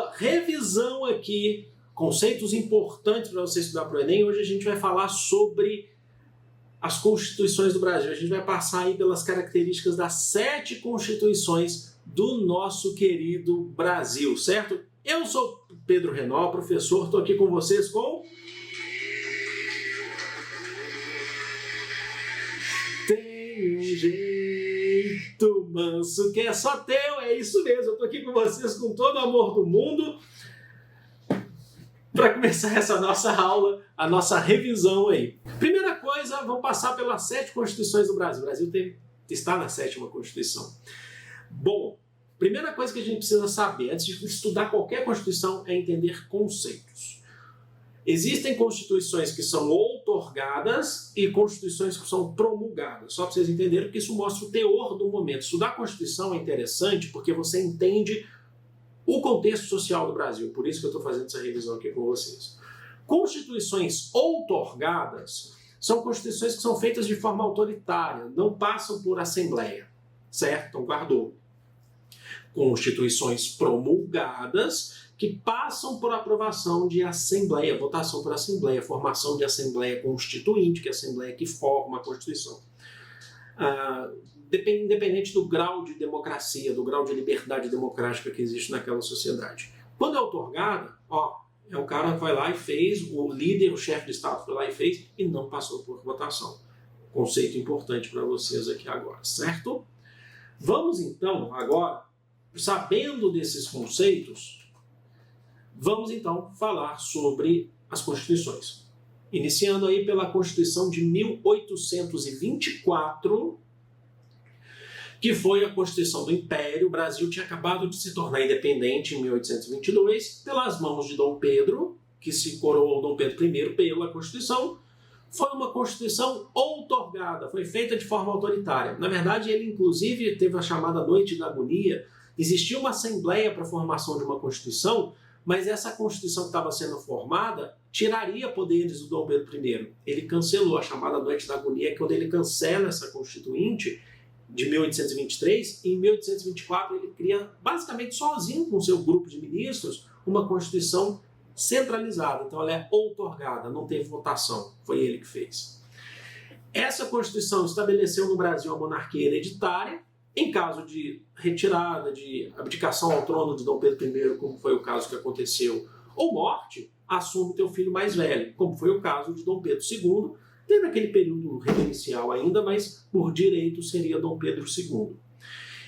sua revisão aqui, conceitos importantes para você estudar para o Enem. Hoje a gente vai falar sobre as constituições do Brasil. A gente vai passar aí pelas características das 7 constituições do nosso querido Brasil, certo? Eu sou Pedro Renó, professor, estou aqui com vocês com... Tem um jeito manso que é só teu, é isso mesmo, eu estou aqui com vocês com todo o amor do mundo para começar essa nossa aula, a nossa revisão aí. Primeira coisa, vamos passar pelas 7 constituições do Brasil. O Brasil está na 7ª Constituição. Bom, primeira coisa que a gente precisa saber antes de estudar qualquer Constituição é entender conceitos. Existem constituições que são outorgadas e constituições que são promulgadas. Só para vocês entenderem, porque isso mostra o teor do momento. Estudar a Constituição é interessante porque você entende o contexto social do Brasil. Por isso que eu estou fazendo essa revisão aqui com vocês. Constituições outorgadas são constituições que são feitas de forma autoritária, não passam por assembleia, certo? Então guardou. Constituições promulgadas que passam por aprovação de assembleia, votação por assembleia, formação de assembleia constituinte, que é a assembleia que forma a Constituição. Independente do grau de democracia, do grau de liberdade democrática que existe naquela sociedade. Quando é outorgada, é o cara que vai lá e fez, o líder, o chefe de Estado foi lá e fez e não passou por votação. Conceito importante para vocês aqui agora, certo? Vamos então, agora, sabendo desses conceitos, vamos então falar sobre as constituições. Iniciando aí pela Constituição de 1824, que foi a Constituição do Império. O Brasil tinha acabado de se tornar independente em 1822, pelas mãos de Dom Pedro, que se coroou Dom Pedro I pela Constituição. Foi uma Constituição outorgada, foi feita de forma autoritária. Na verdade, ele inclusive teve a chamada Noite da Agonia. Existia uma assembleia para a formação de uma Constituição, mas essa Constituição que estava sendo formada tiraria poderes do Dom Pedro I. Ele cancelou a chamada Noite da Agonia, que quando ele cancela essa Constituinte de 1823, e em 1824 ele cria, basicamente sozinho com seu grupo de ministros, uma Constituição centralizada. Então ela é outorgada, não teve votação, foi ele que fez. Essa Constituição estabeleceu no Brasil a monarquia hereditária. Em caso de retirada, de abdicação ao trono de Dom Pedro I, como foi o caso que aconteceu, ou morte, assume teu filho mais velho, como foi o caso de Dom Pedro II. Teve aquele período regencial ainda, mas por direito seria Dom Pedro II.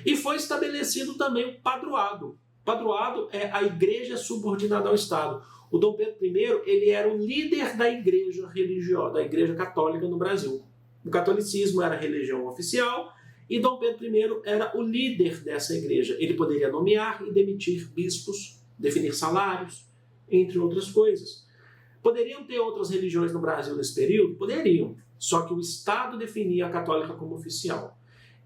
E foi estabelecido também o padroado. O padroado é a igreja subordinada ao Estado. O Dom Pedro I ele era o líder da igreja religiosa, da igreja católica no Brasil. O catolicismo era a religião oficial e Dom Pedro I era o líder dessa igreja. Ele poderia nomear e demitir bispos, definir salários, entre outras coisas. Poderiam ter outras religiões no Brasil nesse período? Poderiam. Só que o Estado definia a católica como oficial.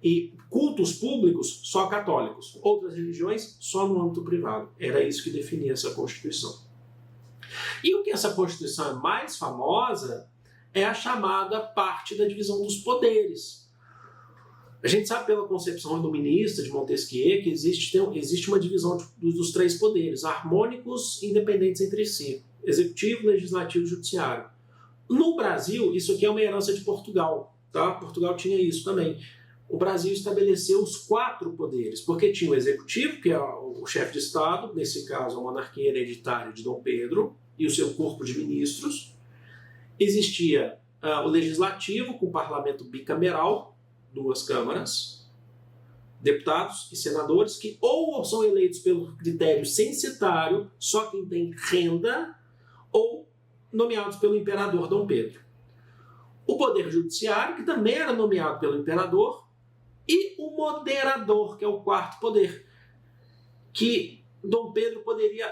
E cultos públicos, só católicos. Outras religiões, só no âmbito privado. Era isso que definia essa Constituição. E o que essa Constituição é mais famosa é a chamada parte da divisão dos poderes. A gente sabe pela concepção iluminista de Montesquieu que existe uma divisão dos 3 poderes, harmônicos e independentes entre si. Executivo, Legislativo e Judiciário. No Brasil, isso aqui é uma herança de Portugal. Tá? Portugal tinha isso também. O Brasil estabeleceu os 4 poderes, porque tinha o Executivo, que é o chefe de Estado, nesse caso a monarquia hereditária de Dom Pedro, e o seu corpo de ministros. Existia o Legislativo, com o parlamento bicameral, 2 câmaras, deputados e senadores, que ou são eleitos pelo critério censitário, só quem tem renda, ou nomeados pelo imperador Dom Pedro. O Poder Judiciário, que também era nomeado pelo imperador, e o Moderador, que é o 4º poder, que Dom Pedro poderia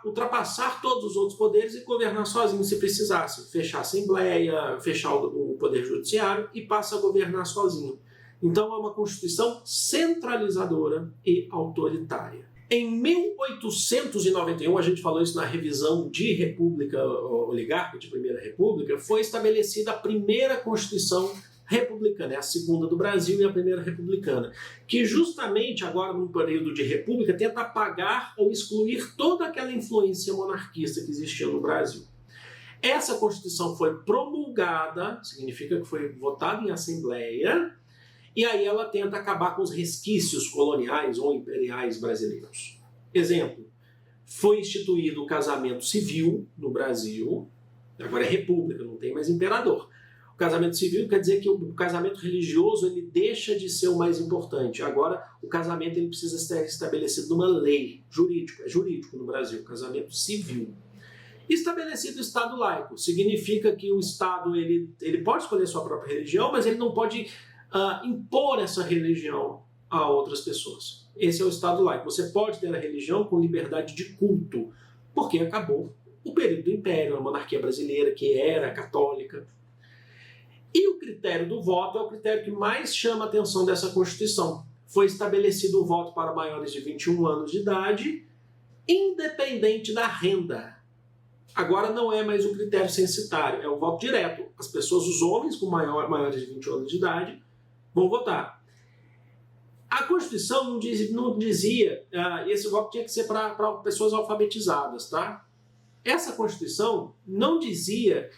ultrapassar todos os outros poderes e governar sozinho se precisasse. Fechar a Assembleia, fechar o Poder Judiciário e passa a governar sozinho. Então é uma Constituição centralizadora e autoritária. Em 1891, a gente falou isso na revisão de República Oligárquica, de Primeira República, foi estabelecida a primeira Constituição republicana, é a segunda do Brasil e a primeira republicana, que justamente agora, num período de república, tenta apagar ou excluir toda aquela influência monarquista que existia no Brasil. Essa Constituição foi promulgada, significa que foi votada em assembleia, e aí ela tenta acabar com os resquícios coloniais ou imperiais brasileiros. Exemplo, foi instituído o casamento civil no Brasil, agora é república, não tem mais imperador. O casamento civil quer dizer que o casamento religioso ele deixa de ser o mais importante. Agora, o casamento ele precisa ser estabelecido numa lei jurídica, é jurídico no Brasil, casamento civil. Estabelecido o Estado laico, significa que o Estado ele pode escolher sua própria religião, mas ele não pode impor essa religião a outras pessoas. Esse é o Estado laico. Você pode ter a religião com liberdade de culto, porque acabou o período do Império, a monarquia brasileira, que era católica. E o critério do voto é o critério que mais chama a atenção dessa Constituição. Foi estabelecido o voto para maiores de 21 anos de idade, independente da renda. Agora não é mais o critério censitário, é o voto direto. As pessoas, os homens com maiores de 21 anos de idade, vão votar. A Constituição não dizia, esse voto tinha que ser para pessoas alfabetizadas, tá? Essa Constituição não dizia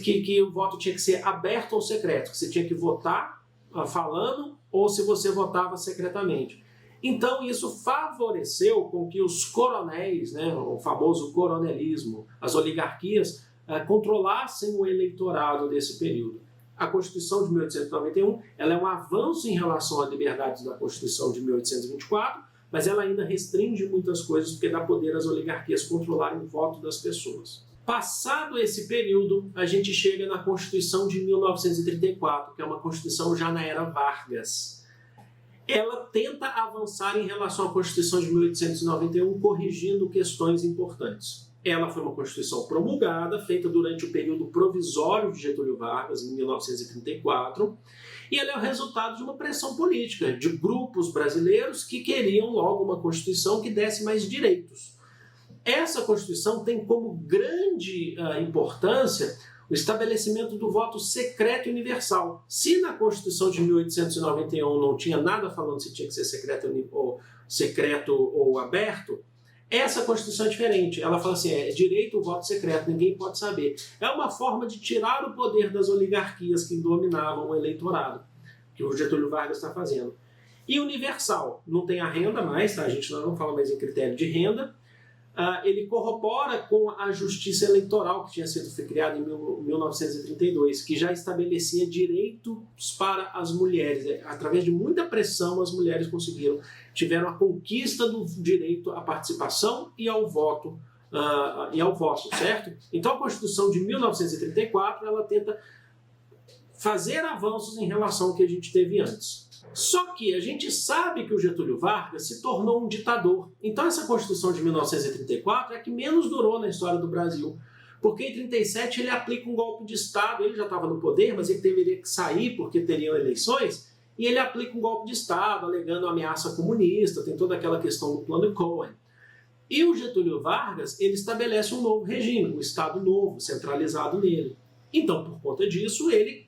que o voto tinha que ser aberto ou secreto, que você tinha que votar falando ou se você votava secretamente. Então isso favoreceu com que os coronéis, né, o famoso coronelismo, as oligarquias, controlassem o eleitorado desse período. A Constituição de 1891 ela é um avanço em relação às liberdades da Constituição de 1824, mas ela ainda restringe muitas coisas porque dá poder às oligarquias controlarem o voto das pessoas. Passado esse período, a gente chega na Constituição de 1934, que é uma Constituição já na era Vargas. Ela tenta avançar em relação à Constituição de 1891, corrigindo questões importantes. Ela foi uma Constituição promulgada, feita durante o período provisório de Getúlio Vargas, em 1934, e ela é o resultado de uma pressão política de grupos brasileiros que queriam logo uma Constituição que desse mais direitos. Essa Constituição tem como grande importância o estabelecimento do voto secreto e universal. Se na Constituição de 1891 não tinha nada falando se tinha que ser secreto ou aberto, essa Constituição é diferente. Ela fala assim, é direito ao voto secreto, ninguém pode saber. É uma forma de tirar o poder das oligarquias que dominavam o eleitorado, que o Getúlio Vargas está fazendo. E universal, não tem a renda mais, tá? A gente não fala mais em critério de renda. Ele corrobora com a justiça eleitoral que tinha sido criada em 1932, que já estabelecia direitos para as mulheres. Através de muita pressão, as mulheres tiveram a conquista do direito à participação e ao voto, certo? Então a Constituição de 1934 ela tenta fazer avanços em relação ao que a gente teve antes. Só que a gente sabe que o Getúlio Vargas se tornou um ditador. Então essa Constituição de 1934 é a que menos durou na história do Brasil. Porque em 1937 ele aplica um golpe de Estado, ele já estava no poder, mas ele deveria sair porque teriam eleições, e ele aplica um golpe de Estado, alegando ameaça comunista, tem toda aquela questão do plano Cohen. E o Getúlio Vargas, ele estabelece um novo regime, um Estado novo, centralizado nele. Então, por conta disso, ele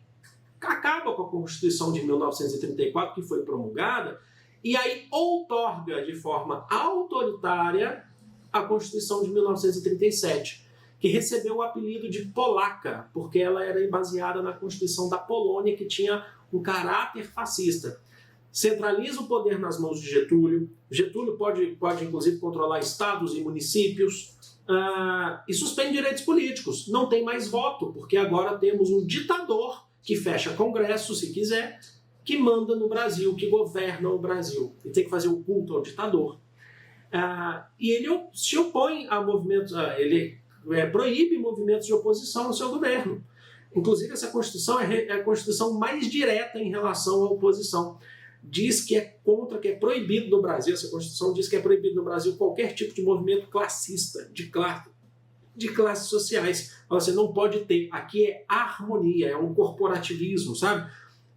acaba com a Constituição de 1934, que foi promulgada, e aí outorga de forma autoritária a Constituição de 1937, que recebeu o apelido de Polaca, porque ela era baseada na Constituição da Polônia, que tinha um caráter fascista. Centraliza o poder nas mãos de Getúlio. Getúlio pode inclusive, controlar estados e municípios, e suspende direitos políticos. Não tem mais voto, porque agora temos um ditador que fecha congresso, se quiser, que manda no Brasil, que governa o Brasil. E tem que fazer o culto ao ditador. E ele se opõe a movimentos, ele proíbe movimentos de oposição ao seu governo. Inclusive, essa Constituição é a Constituição mais direta em relação à oposição. Diz que é contra, que é proibido no Brasil, essa Constituição diz que é proibido no Brasil qualquer tipo de movimento classista, de classes sociais. Você não pode ter. Aqui é harmonia, é um corporativismo, sabe?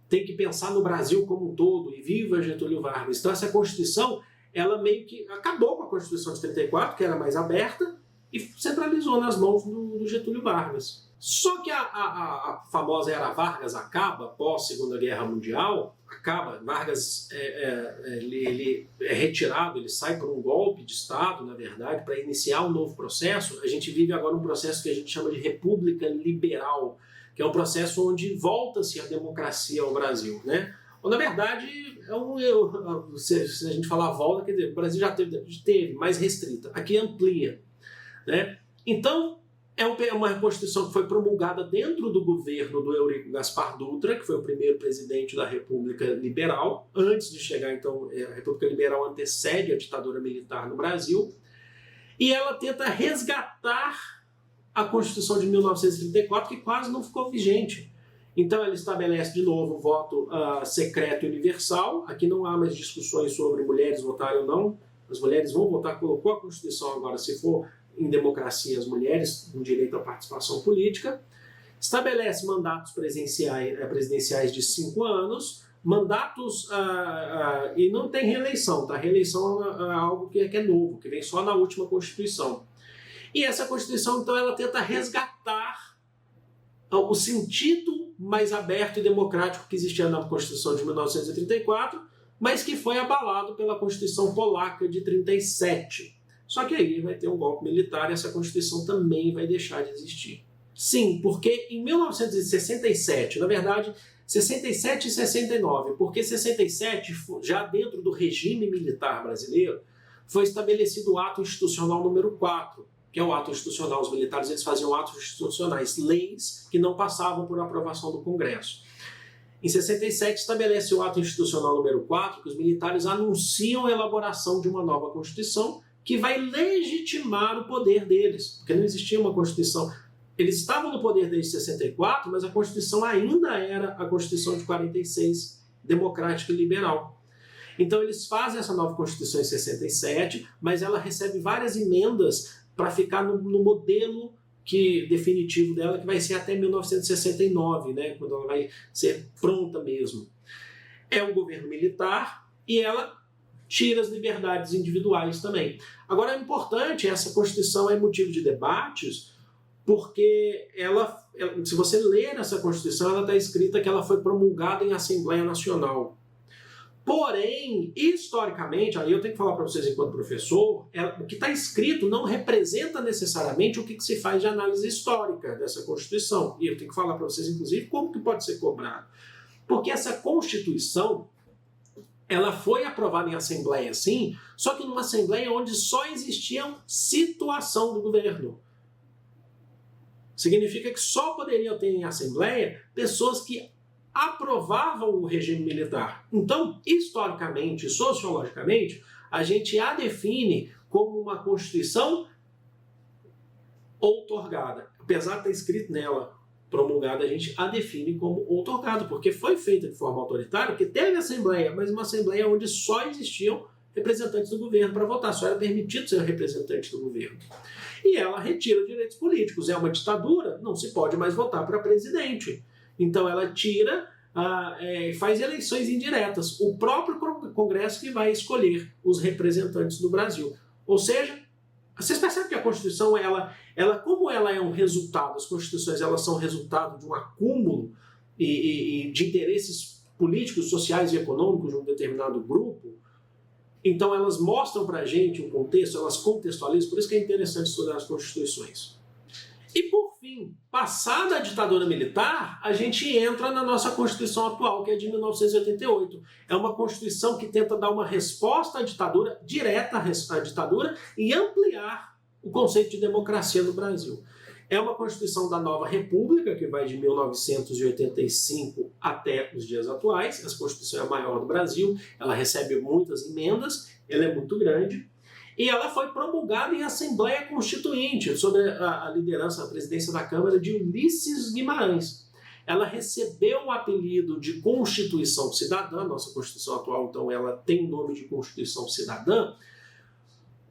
Tem que pensar no Brasil como um todo, e viva Getúlio Vargas. Então essa Constituição, ela meio que acabou com a Constituição de 34, que era mais aberta, e centralizou nas mãos do Getúlio Vargas. Só que a famosa era Vargas acaba, pós Segunda Guerra Mundial, acaba, Vargas ele é retirado, ele sai por um golpe de Estado, na verdade, para iniciar um novo processo. A gente vive agora um processo que a gente chama de República Liberal, que é um processo onde volta-se a democracia ao Brasil, né? Ou, na verdade, se a gente falar volta, quer dizer, o Brasil já teve mais restrita, aqui amplia, né? Então, é uma Constituição que foi promulgada dentro do governo do Eurico Gaspar Dutra, que foi o primeiro presidente da República Liberal. Antes de chegar, então, a República Liberal antecede a ditadura militar no Brasil. E ela tenta resgatar a Constituição de 1934, que quase não ficou vigente. Então, ela estabelece de novo o voto secreto e universal. Aqui não há mais discussões sobre mulheres votarem ou não. As mulheres vão votar, colocou a Constituição agora, se for em democracia, as mulheres com direito à participação política, estabelece mandatos presidenciais de 5 anos, mandatos, e não tem reeleição, tá? Reeleição é algo que é novo, que vem só na última Constituição. E essa Constituição, então, ela tenta resgatar o sentido mais aberto e democrático que existia na Constituição de 1934, mas que foi abalado pela Constituição Polaca de 1937. Só que aí vai ter um golpe militar e essa Constituição também vai deixar de existir. Sim, porque em 1967, na verdade, 67 e 69, porque 67, já dentro do regime militar brasileiro, foi estabelecido o ato institucional número 4, que é o ato institucional. Os militares eles faziam atos institucionais, leis que não passavam por aprovação do Congresso. Em 67, estabelece o ato institucional número 4, que os militares anunciam a elaboração de uma nova Constituição que vai legitimar o poder deles, porque não existia uma Constituição. Eles estavam no poder desde 64, mas a Constituição ainda era a Constituição de 46, democrática e liberal. Então eles fazem essa nova Constituição em 67, mas ela recebe várias emendas para ficar no modelo definitivo dela, que vai ser até 1969, né, quando ela vai ser pronta mesmo. É um governo militar e ela tira as liberdades individuais também. Agora, é importante, essa Constituição é motivo de debates, porque se você ler essa Constituição, ela está escrita que ela foi promulgada em Assembleia Nacional. Porém, historicamente, aí eu tenho que falar para vocês enquanto professor, o que está escrito não representa necessariamente o que se faz de análise histórica dessa Constituição. E eu tenho que falar para vocês, inclusive, como que pode ser cobrado. Porque essa Constituição, ela foi aprovada em Assembleia, sim, só que numa Assembleia onde só existia situação do governo. Significa que só poderiam ter em Assembleia pessoas que aprovavam o regime militar. Então, historicamente e sociologicamente, a gente a define como uma Constituição outorgada. Apesar de estar escrito nela promulgada, a gente a define como outorgado, porque foi feita de forma autoritária, porque teve Assembleia, mas uma Assembleia onde só existiam representantes do governo para votar, só era permitido ser representante do governo. E ela retira direitos políticos. É uma ditadura, não se pode mais votar para presidente. Então ela tira, faz eleições indiretas. O próprio Congresso que vai escolher os representantes do Brasil. Ou seja, vocês percebem que a Constituição, como ela é um resultado, as Constituições elas são resultado de um acúmulo de interesses políticos, sociais e econômicos de um determinado grupo. Então elas mostram para a gente um contexto, elas contextualizam, por isso que é interessante estudar as Constituições. E por fim, passada a ditadura militar, a gente entra na nossa Constituição atual, que é de 1988. É uma Constituição que tenta dar uma resposta à ditadura, direta à ditadura, e ampliar o conceito de democracia no Brasil. É uma Constituição da Nova República, que vai de 1985 até os dias atuais. Essa Constituição é a maior do Brasil, ela recebe muitas emendas, ela é muito grande. E ela foi promulgada em Assembleia Constituinte, sob a liderança, a presidência da Câmara de Ulisses Guimarães. Ela recebeu o apelido de Constituição Cidadã, nossa Constituição atual, então, ela tem o nome de Constituição Cidadã,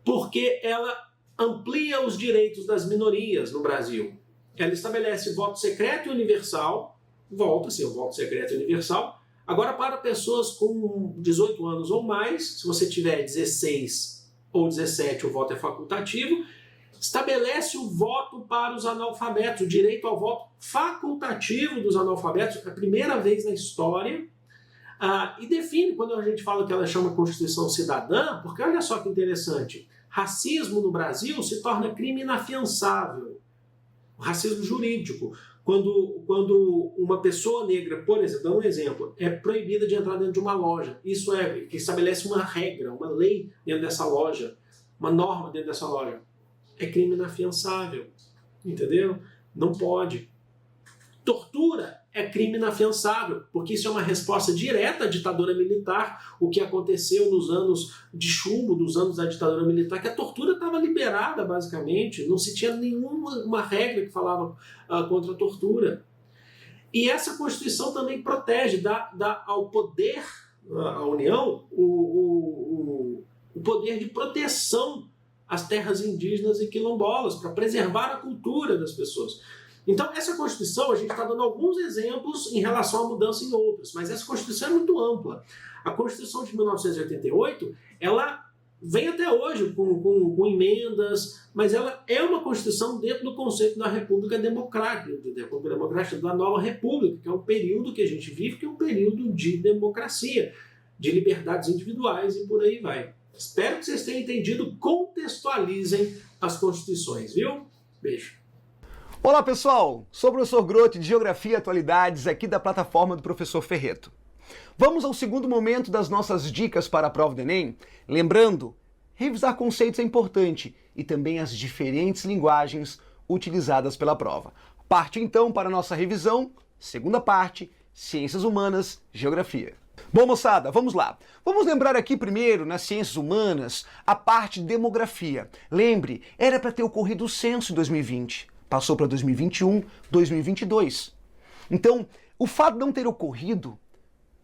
porque ela amplia os direitos das minorias no Brasil. Ela estabelece voto secreto e universal, volta-se o voto secreto e universal, agora para pessoas com 18 anos ou mais, se você tiver 16 ou 17, o voto é facultativo, Estabelece o voto para os analfabetos, o direito ao voto facultativo dos analfabetos, a primeira vez na história, e define, quando a gente fala que ela chama Constituição Cidadã, porque olha só que interessante, racismo no Brasil se torna crime inafiançável, o racismo jurídico. Quando uma pessoa negra, por exemplo, dá um exemplo, é proibida de entrar dentro de uma loja, isso é que estabelece uma regra, uma lei dentro dessa loja, uma norma dentro dessa loja, é crime inafiançável, entendeu? Não pode. Tortura é crime inafiançável, porque isso é uma resposta direta à ditadura militar, o que aconteceu nos anos de chumbo, nos anos da ditadura militar, que a tortura estava liberada, basicamente, não se tinha nenhuma regra que falava contra a tortura. E essa Constituição também protege, dá ao poder, à União, o poder de proteção às terras indígenas e quilombolas, para preservar a cultura das pessoas. Então, essa Constituição, a gente está dando alguns exemplos em relação à mudança em outras, mas essa Constituição é muito ampla. A Constituição de 1988, ela vem até hoje com emendas, mas ela é uma Constituição dentro do conceito da República Democrática, da nova República, que é um período que a gente vive, que é um período de democracia, de liberdades individuais e por aí vai. Espero que vocês tenham entendido. Contextualizem as Constituições, viu? Beijo. Olá pessoal, sou o professor Grote de Geografia e Atualidades aqui da plataforma do professor Ferreto. Vamos ao segundo momento das nossas dicas para a prova do Enem. Lembrando, revisar conceitos é importante e também as diferentes linguagens utilizadas pela prova. Parte então para a nossa revisão, segunda parte, Ciências Humanas, Geografia. Bom, moçada, vamos lá. Vamos lembrar aqui primeiro, nas Ciências Humanas, a parte de demografia. Lembre, era para ter ocorrido o censo em 2020. Passou para 2021, 2022. Então, o fato de não ter ocorrido,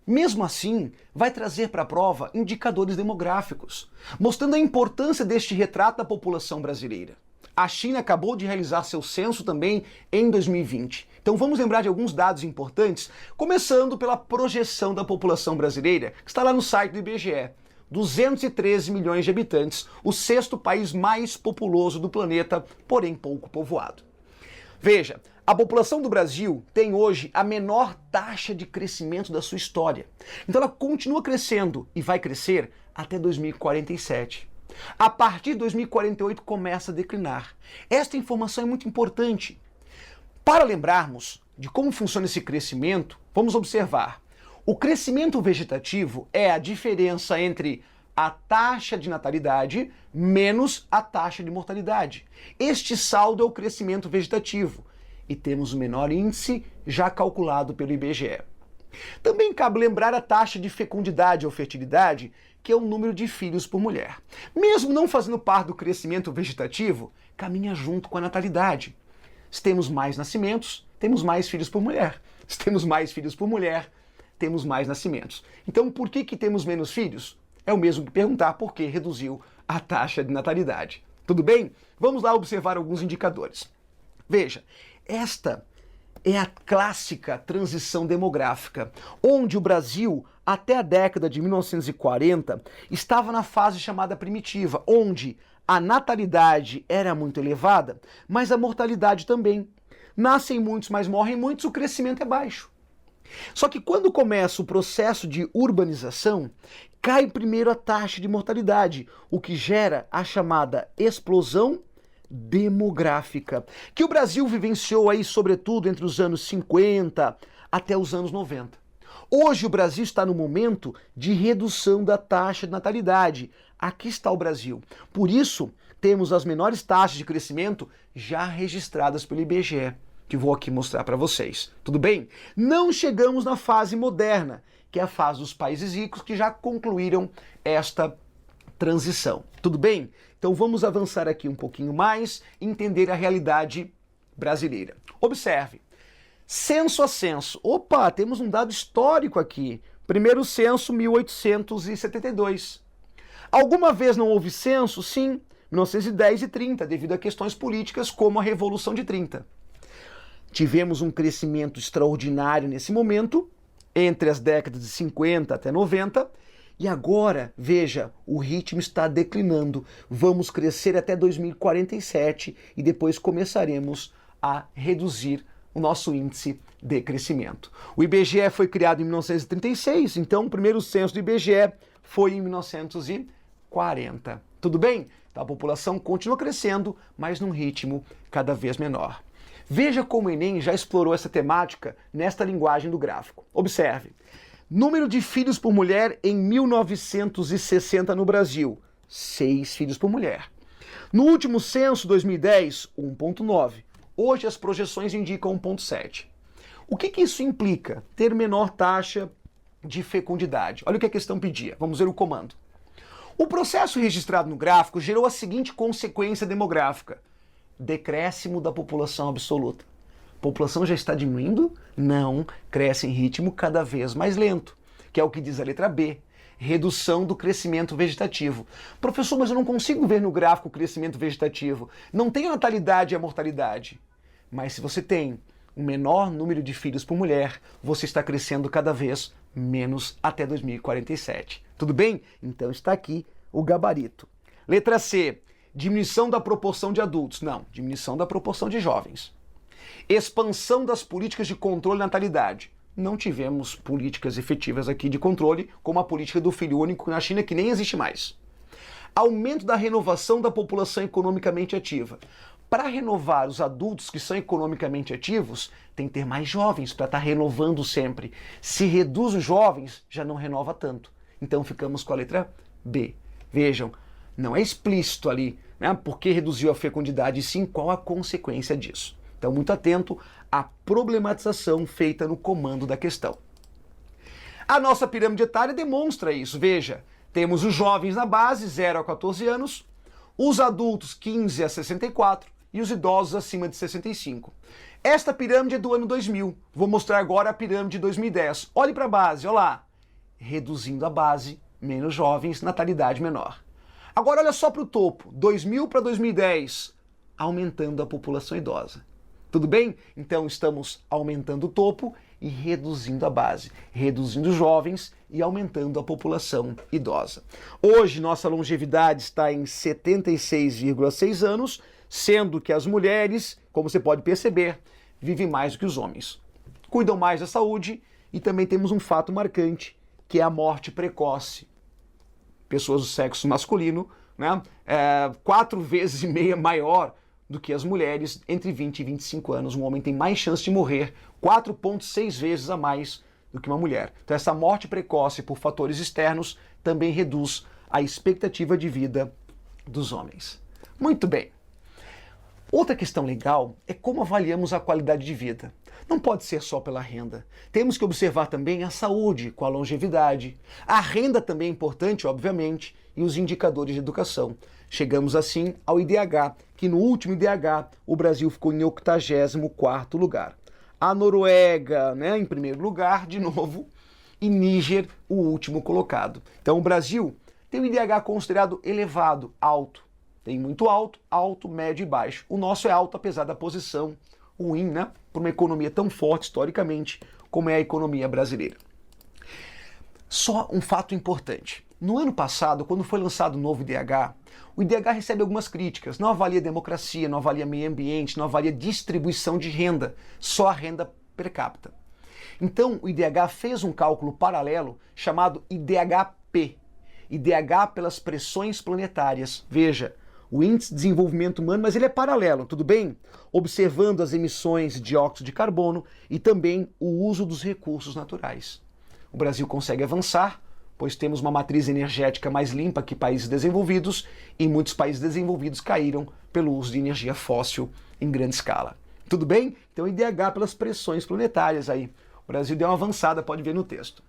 mesmo assim, vai trazer para a prova indicadores demográficos, mostrando a importância deste retrato da população brasileira. A China acabou de realizar seu censo também em 2020. Então vamos lembrar de alguns dados importantes, começando pela projeção da população brasileira, que está lá no site do IBGE. 213 milhões de habitantes, o sexto país mais populoso do planeta, porém pouco povoado. Veja, a população do Brasil tem hoje a menor taxa de crescimento da sua história. Então ela continua crescendo e vai crescer até 2047. A partir de 2048 começa a declinar. Esta informação é muito importante. Para lembrarmos de como funciona esse crescimento, vamos observar. O crescimento vegetativo é a diferença entre a taxa de natalidade menos a taxa de mortalidade. Este saldo é o crescimento vegetativo e temos o menor índice já calculado pelo IBGE. Também cabe lembrar a taxa de fecundidade ou fertilidade, que é o número de filhos por mulher. Mesmo não fazendo parte do crescimento vegetativo, caminha junto com a natalidade. Se temos mais nascimentos, temos mais filhos por mulher. Se temos mais filhos por mulher, temos mais nascimentos. Então, por que temos menos filhos? É o mesmo que perguntar por que reduziu a taxa de natalidade. Tudo bem? Vamos lá observar alguns indicadores. Veja, esta é a clássica transição demográfica, onde o Brasil, até a década de 1940, estava na fase chamada primitiva, onde a natalidade era muito elevada, mas a mortalidade também. Nascem muitos, mas morrem muitos, o crescimento é baixo. Só que quando começa o processo de urbanização, cai primeiro a taxa de mortalidade, o que gera a chamada explosão demográfica, que o Brasil vivenciou aí, sobretudo, entre os anos 50 até os anos 90. Hoje o Brasil está no momento de redução da taxa de natalidade. Aqui está o Brasil. Por isso, temos as menores taxas de crescimento já registradas pelo IBGE, que vou aqui mostrar para vocês. Tudo bem? Não chegamos na fase moderna, que é a fase dos países ricos que já concluíram esta transição. Tudo bem? Então vamos avançar aqui um pouquinho mais e entender a realidade brasileira. Observe. Censo a censo. Opa, temos um dado histórico aqui. Primeiro censo, 1872. Alguma vez não houve censo? Sim, 1910 e 30, devido a questões políticas como a Revolução de 30. Tivemos um crescimento extraordinário nesse momento, entre as décadas de 50 até 90, E agora, veja, o ritmo está declinando. Vamos crescer até 2047 e depois começaremos a reduzir o nosso índice de crescimento. O IBGE foi criado em 1936, então o primeiro censo do IBGE foi em 1940. Tudo bem? Então a população continua crescendo, mas num ritmo cada vez menor. Veja como o Enem já explorou essa temática nesta linguagem do gráfico. Observe. Número de filhos por mulher em 1960 no Brasil, 6 filhos por mulher. No último censo, 2010, 1,9. Hoje as projeções indicam 1,7. O que isso implica? Ter menor taxa de fecundidade. Olha o que a questão pedia. Vamos ver o comando. O processo registrado no gráfico gerou a seguinte consequência demográfica: decréscimo da população absoluta. A população já está diminuindo? Não, cresce em ritmo cada vez mais lento, que é o que diz a letra B. Redução do crescimento vegetativo. Professor, mas eu não consigo ver no gráfico o crescimento vegetativo. Não tem a natalidade e a mortalidade. Mas se você tem um menor número de filhos por mulher, você está crescendo cada vez menos até 2047. Tudo bem? Então está aqui o gabarito. Letra C. Diminuição da proporção de adultos. Não, diminuição da proporção de jovens. Expansão das políticas de controle da natalidade. Não tivemos políticas efetivas aqui de controle, como a política do filho único na China, que nem existe mais. Aumento da renovação da população economicamente ativa. Para renovar os adultos que são economicamente ativos, tem que ter mais jovens para estar renovando sempre. Se reduz os jovens, já não renova tanto. Então ficamos com a letra B. Vejam, não é explícito ali, né, por que reduziu a fecundidade, e sim qual a consequência disso. Então, muito atento à problematização feita no comando da questão. A nossa pirâmide etária demonstra isso. Veja, temos os jovens na base, 0 a 14 anos, os adultos 15 a 64 e os idosos acima de 65. Esta pirâmide é do ano 2000. Vou mostrar agora a pirâmide de 2010. Olhe para a base, olha lá. Reduzindo a base, menos jovens, natalidade menor. Agora olha só para o topo, 2000 para 2010, aumentando a população idosa. Tudo bem? Então estamos aumentando o topo e reduzindo a base, reduzindo os jovens e aumentando a população idosa. Hoje nossa longevidade está em 76,6 anos, sendo que as mulheres, como você pode perceber, vivem mais do que os homens. Cuidam mais da saúde e também temos um fato marcante, que é a morte precoce. Pessoas do sexo masculino, né, 4,5 vezes maior do que as mulheres entre 20 e 25 anos. Um homem tem mais chance de morrer 4,6 vezes a mais do que uma mulher. Então essa morte precoce por fatores externos também reduz a expectativa de vida dos homens. Muito bem. Outra questão legal é como avaliamos a qualidade de vida. Não pode ser só pela renda. Temos que observar também a saúde, com a longevidade. A renda também é importante, obviamente, e os indicadores de educação. Chegamos assim ao IDH, que no último IDH o Brasil ficou em 84º lugar. A Noruega, né, em primeiro lugar, de novo, e Níger, o último colocado. Então o Brasil tem um IDH considerado elevado, alto. Tem muito alto, alto, médio e baixo. O nosso é alto, apesar da posição ruim, né, para uma economia tão forte historicamente como é a economia brasileira. Só um fato importante. No ano passado, quando foi lançado o novo IDH, o IDH recebe algumas críticas. Não avalia democracia, não avalia meio ambiente, não avalia distribuição de renda, só a renda per capita. Então, o IDH fez um cálculo paralelo chamado IDHP, IDH pelas pressões planetárias. Veja, o Índice de Desenvolvimento Humano, mas ele é paralelo, tudo bem? Observando as emissões de dióxido de carbono e também o uso dos recursos naturais. O Brasil consegue avançar, pois temos uma matriz energética mais limpa que países desenvolvidos, e muitos países desenvolvidos caíram pelo uso de energia fóssil em grande escala. Tudo bem? Então, IDH pelas pressões planetárias aí. O Brasil deu uma avançada, pode ver no texto.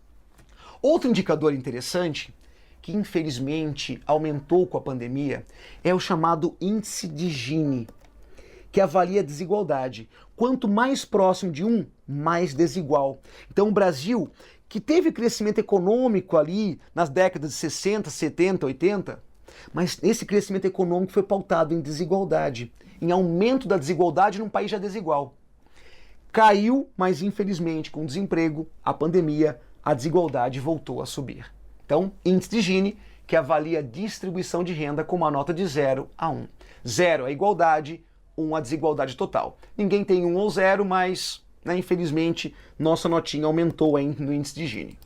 Outro indicador interessante, que infelizmente aumentou com a pandemia, é o chamado índice de Gini, que avalia a desigualdade. Quanto mais próximo de um, mais desigual. Então o Brasil, que teve crescimento econômico ali nas décadas de 60, 70, 80, mas esse crescimento econômico foi pautado em desigualdade, em aumento da desigualdade num país já desigual. Caiu, mas infelizmente com o desemprego, a pandemia, a desigualdade voltou a subir. Então, índice de Gini, que avalia a distribuição de renda com uma nota de 0 a 1. 0 é igualdade, 1 a desigualdade total. Ninguém tem 1 ou 0, mas, né, infelizmente, nossa notinha aumentou aí no índice de Gini.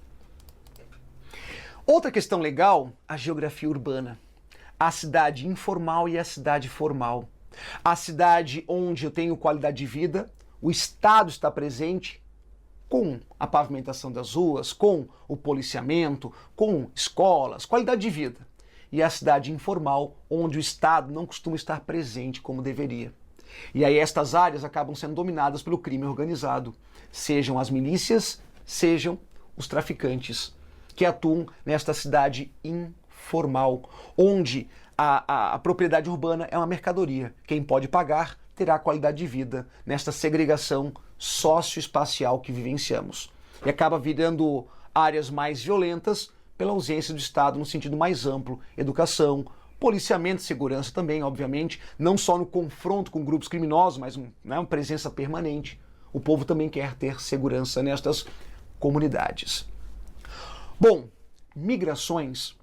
Outra questão legal, a geografia urbana. A cidade informal e a cidade formal. A cidade onde eu tenho qualidade de vida, o Estado está presente com a pavimentação das ruas, com o policiamento, com escolas, qualidade de vida. E a cidade informal, onde o Estado não costuma estar presente como deveria. E aí estas áreas acabam sendo dominadas pelo crime organizado, sejam as milícias, sejam os traficantes, que atuam nesta cidade informal, onde a propriedade urbana é uma mercadoria. Quem pode pagar terá qualidade de vida nesta segregação socioespacial que vivenciamos. E acaba virando áreas mais violentas pela ausência do Estado no sentido mais amplo, educação, policiamento e segurança também, obviamente, não só no confronto com grupos criminosos, mas uma presença permanente. O povo também quer ter segurança nestas comunidades. Bom, migrações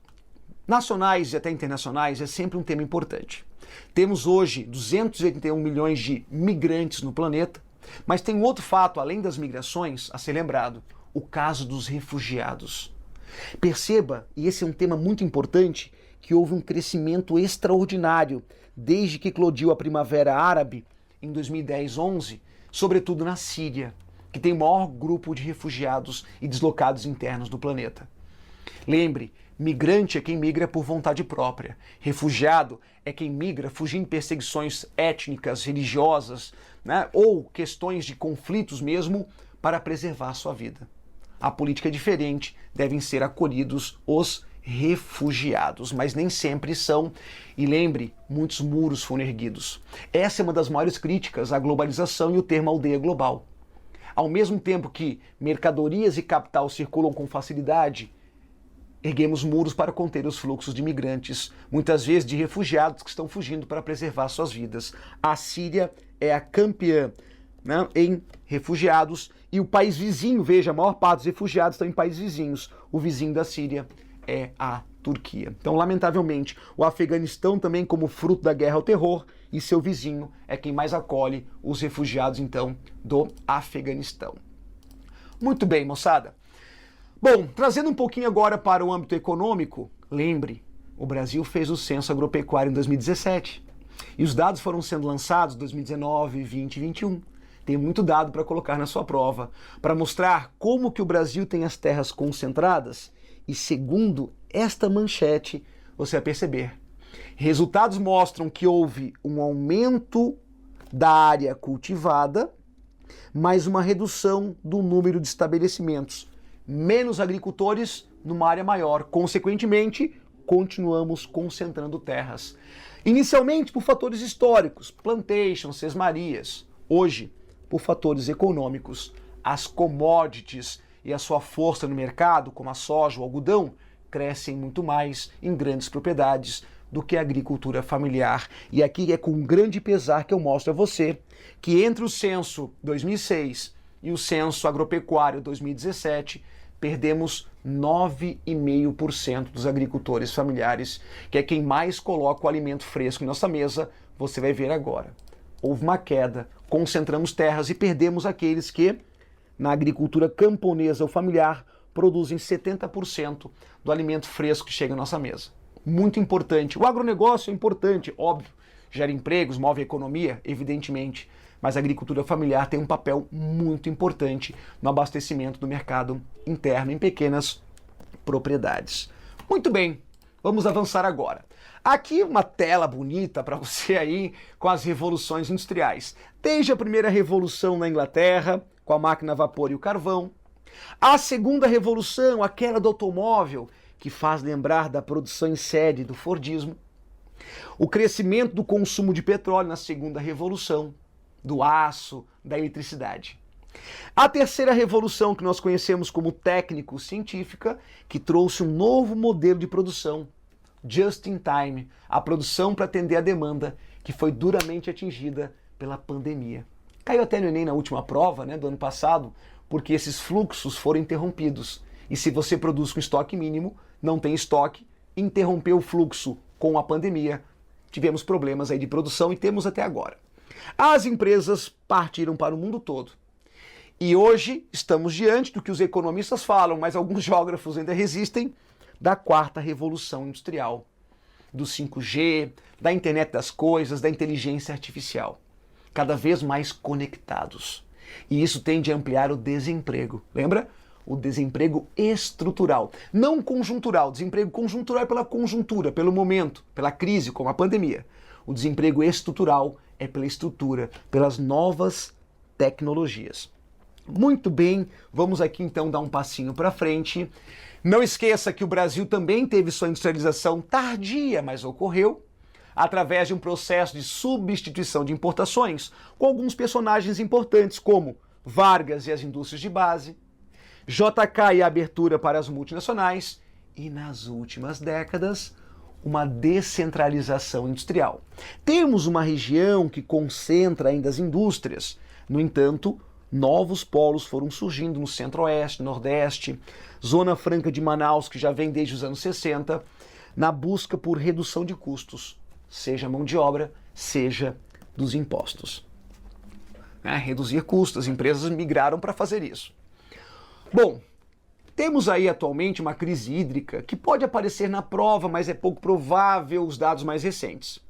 nacionais e até internacionais é sempre um tema importante. Temos hoje 281 milhões de migrantes no planeta, mas tem outro fato, além das migrações, a ser lembrado, o caso dos refugiados. Perceba, e esse é um tema muito importante, que houve um crescimento extraordinário desde que eclodiu a Primavera Árabe em 2010-11, sobretudo na Síria, que tem o maior grupo de refugiados e deslocados internos do planeta. Lembre, migrante é quem migra por vontade própria. Refugiado é quem migra fugindo de perseguições étnicas, religiosas, né, ou questões de conflitos mesmo para preservar sua vida. A política é diferente, devem ser acolhidos os refugiados, mas nem sempre são. E lembre, muitos muros foram erguidos. Essa é uma das maiores críticas à globalização e o termo aldeia global. Ao mesmo tempo que mercadorias e capital circulam com facilidade, erguemos muros para conter os fluxos de imigrantes, muitas vezes de refugiados que estão fugindo para preservar suas vidas. A Síria é a campeã, né, em refugiados, e o país vizinho, veja, a maior parte dos refugiados estão em países vizinhos. O vizinho da Síria é a Turquia. Então, lamentavelmente, o Afeganistão também, como fruto da guerra ao terror, e seu vizinho é quem mais acolhe os refugiados, então, do Afeganistão. Muito bem, moçada. Bom, trazendo um pouquinho agora para o âmbito econômico, lembre, o Brasil fez o censo agropecuário em 2017. E os dados foram sendo lançados em 2019, 20 e 21. Tem muito dado para colocar na sua prova, para mostrar como que o Brasil tem as terras concentradas. E segundo esta manchete, você vai perceber. Resultados mostram que houve um aumento da área cultivada, mas uma redução do número de estabelecimentos. Menos agricultores numa área maior. Consequentemente, continuamos concentrando terras. Inicialmente por fatores históricos, plantations, sesmarias. Hoje, por fatores econômicos, as commodities e a sua força no mercado, como a soja ou o algodão, crescem muito mais em grandes propriedades do que a agricultura familiar. E aqui é com grande pesar que eu mostro a você que entre o censo 2006 e o censo agropecuário 2017, perdemos 9,5% dos agricultores familiares, que é quem mais coloca o alimento fresco em nossa mesa. Você vai ver agora. Houve uma queda, concentramos terras e perdemos aqueles que, na agricultura camponesa ou familiar, produzem 70% do alimento fresco que chega à nossa mesa. Muito importante. O agronegócio é importante, óbvio, gera empregos, move a economia, evidentemente, mas a agricultura familiar tem um papel muito importante no abastecimento do mercado interno em pequenas propriedades. Muito bem, vamos avançar agora. Aqui uma tela bonita para você aí com as revoluções industriais. Desde a primeira revolução na Inglaterra, com a máquina a vapor e o carvão, a segunda revolução, aquela do automóvel, que faz lembrar da produção em série do Fordismo, o crescimento do consumo de petróleo na segunda revolução, do aço, da eletricidade. A terceira revolução, que nós conhecemos como técnico-científica, que trouxe um novo modelo de produção, just in time, a produção para atender a demanda, que foi duramente atingida pela pandemia. Caiu até no Enem na última prova, né, do ano passado, porque esses fluxos foram interrompidos. E se você produz com estoque mínimo, não tem estoque, interrompeu o fluxo com a pandemia, tivemos problemas aí de produção e temos até agora. As empresas partiram para o mundo todo. E hoje estamos diante do que os economistas falam, mas alguns geógrafos ainda resistem, da quarta revolução industrial, do 5G, da internet das coisas, da inteligência artificial. Cada vez mais conectados. E isso tende a ampliar o desemprego. Lembra? O desemprego estrutural, não conjuntural. Desemprego conjuntural é pela conjuntura, pelo momento, pela crise, como a pandemia. O desemprego estrutural é pela estrutura, pelas novas tecnologias. Muito bem, vamos aqui então dar um passinho para frente. Não esqueça que o Brasil também teve sua industrialização tardia, mas ocorreu através de um processo de substituição de importações com alguns personagens importantes como Vargas e as indústrias de base, JK e a abertura para as multinacionais e, nas últimas décadas, uma descentralização industrial. Temos uma região que concentra ainda as indústrias, no entanto, novos polos foram surgindo no Centro-Oeste, Nordeste, Zona Franca de Manaus, que já vem desde os anos 60, na busca por redução de custos, seja mão de obra, seja dos impostos. Reduzir custos, as empresas migraram para fazer isso. Bom, temos aí atualmente uma crise hídrica que pode aparecer na prova, mas é pouco provável os dados mais recentes.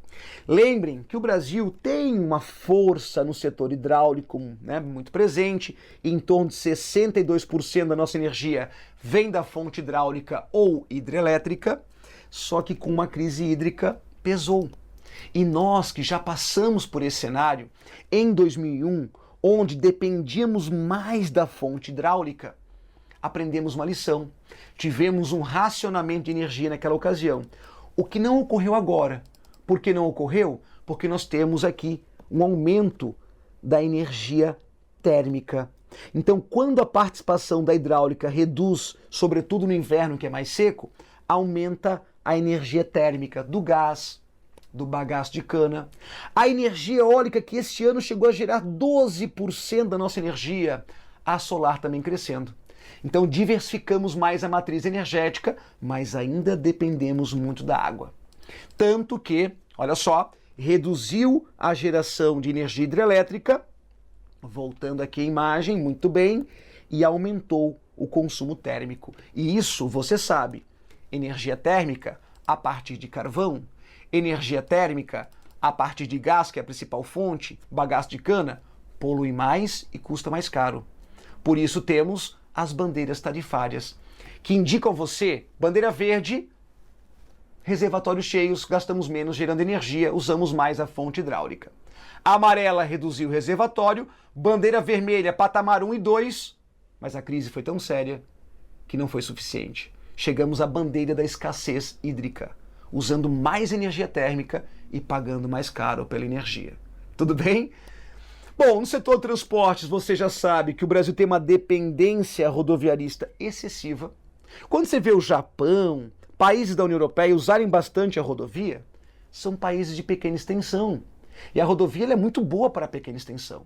Lembrem que o Brasil tem uma força no setor hidráulico, muito presente, em torno de 62% da nossa energia vem da fonte hidráulica ou hidrelétrica, só que com uma crise hídrica pesou. E nós que já passamos por esse cenário, em 2001, onde dependíamos mais da fonte hidráulica, aprendemos uma lição. Tivemos um racionamento de energia naquela ocasião. O que não ocorreu agora. Por que não ocorreu? Porque nós temos aqui um aumento da energia térmica. Então, quando a participação da hidráulica reduz, sobretudo no inverno que é mais seco, aumenta a energia térmica do gás, do bagaço de cana. A energia eólica que este ano chegou a gerar 12% da nossa energia. A solar também crescendo. Então diversificamos mais a matriz energética, mas ainda dependemos muito da água. Tanto que, olha só, reduziu a geração de energia hidrelétrica, voltando aqui a imagem, muito bem, e aumentou o consumo térmico. E isso, você sabe, energia térmica a partir de carvão, energia térmica a partir de gás, que é a principal fonte, bagaço de cana, polui mais e custa mais caro. Por isso temos as bandeiras tarifárias, que indicam a você, bandeira verde, reservatórios cheios, gastamos menos gerando energia, usamos mais a fonte hidráulica. A amarela reduziu o reservatório, bandeira vermelha, patamar 1 e 2, mas a crise foi tão séria que não foi suficiente. Chegamos à bandeira da escassez hídrica, usando mais energia térmica e pagando mais caro pela energia. Tudo bem? Bom, no setor de transportes, você já sabe que o Brasil tem uma dependência rodoviarista excessiva. Quando você vê o Japão, países da União Europeia usarem bastante a rodovia, são países de pequena extensão. E a rodovia é muito boa para a pequena extensão.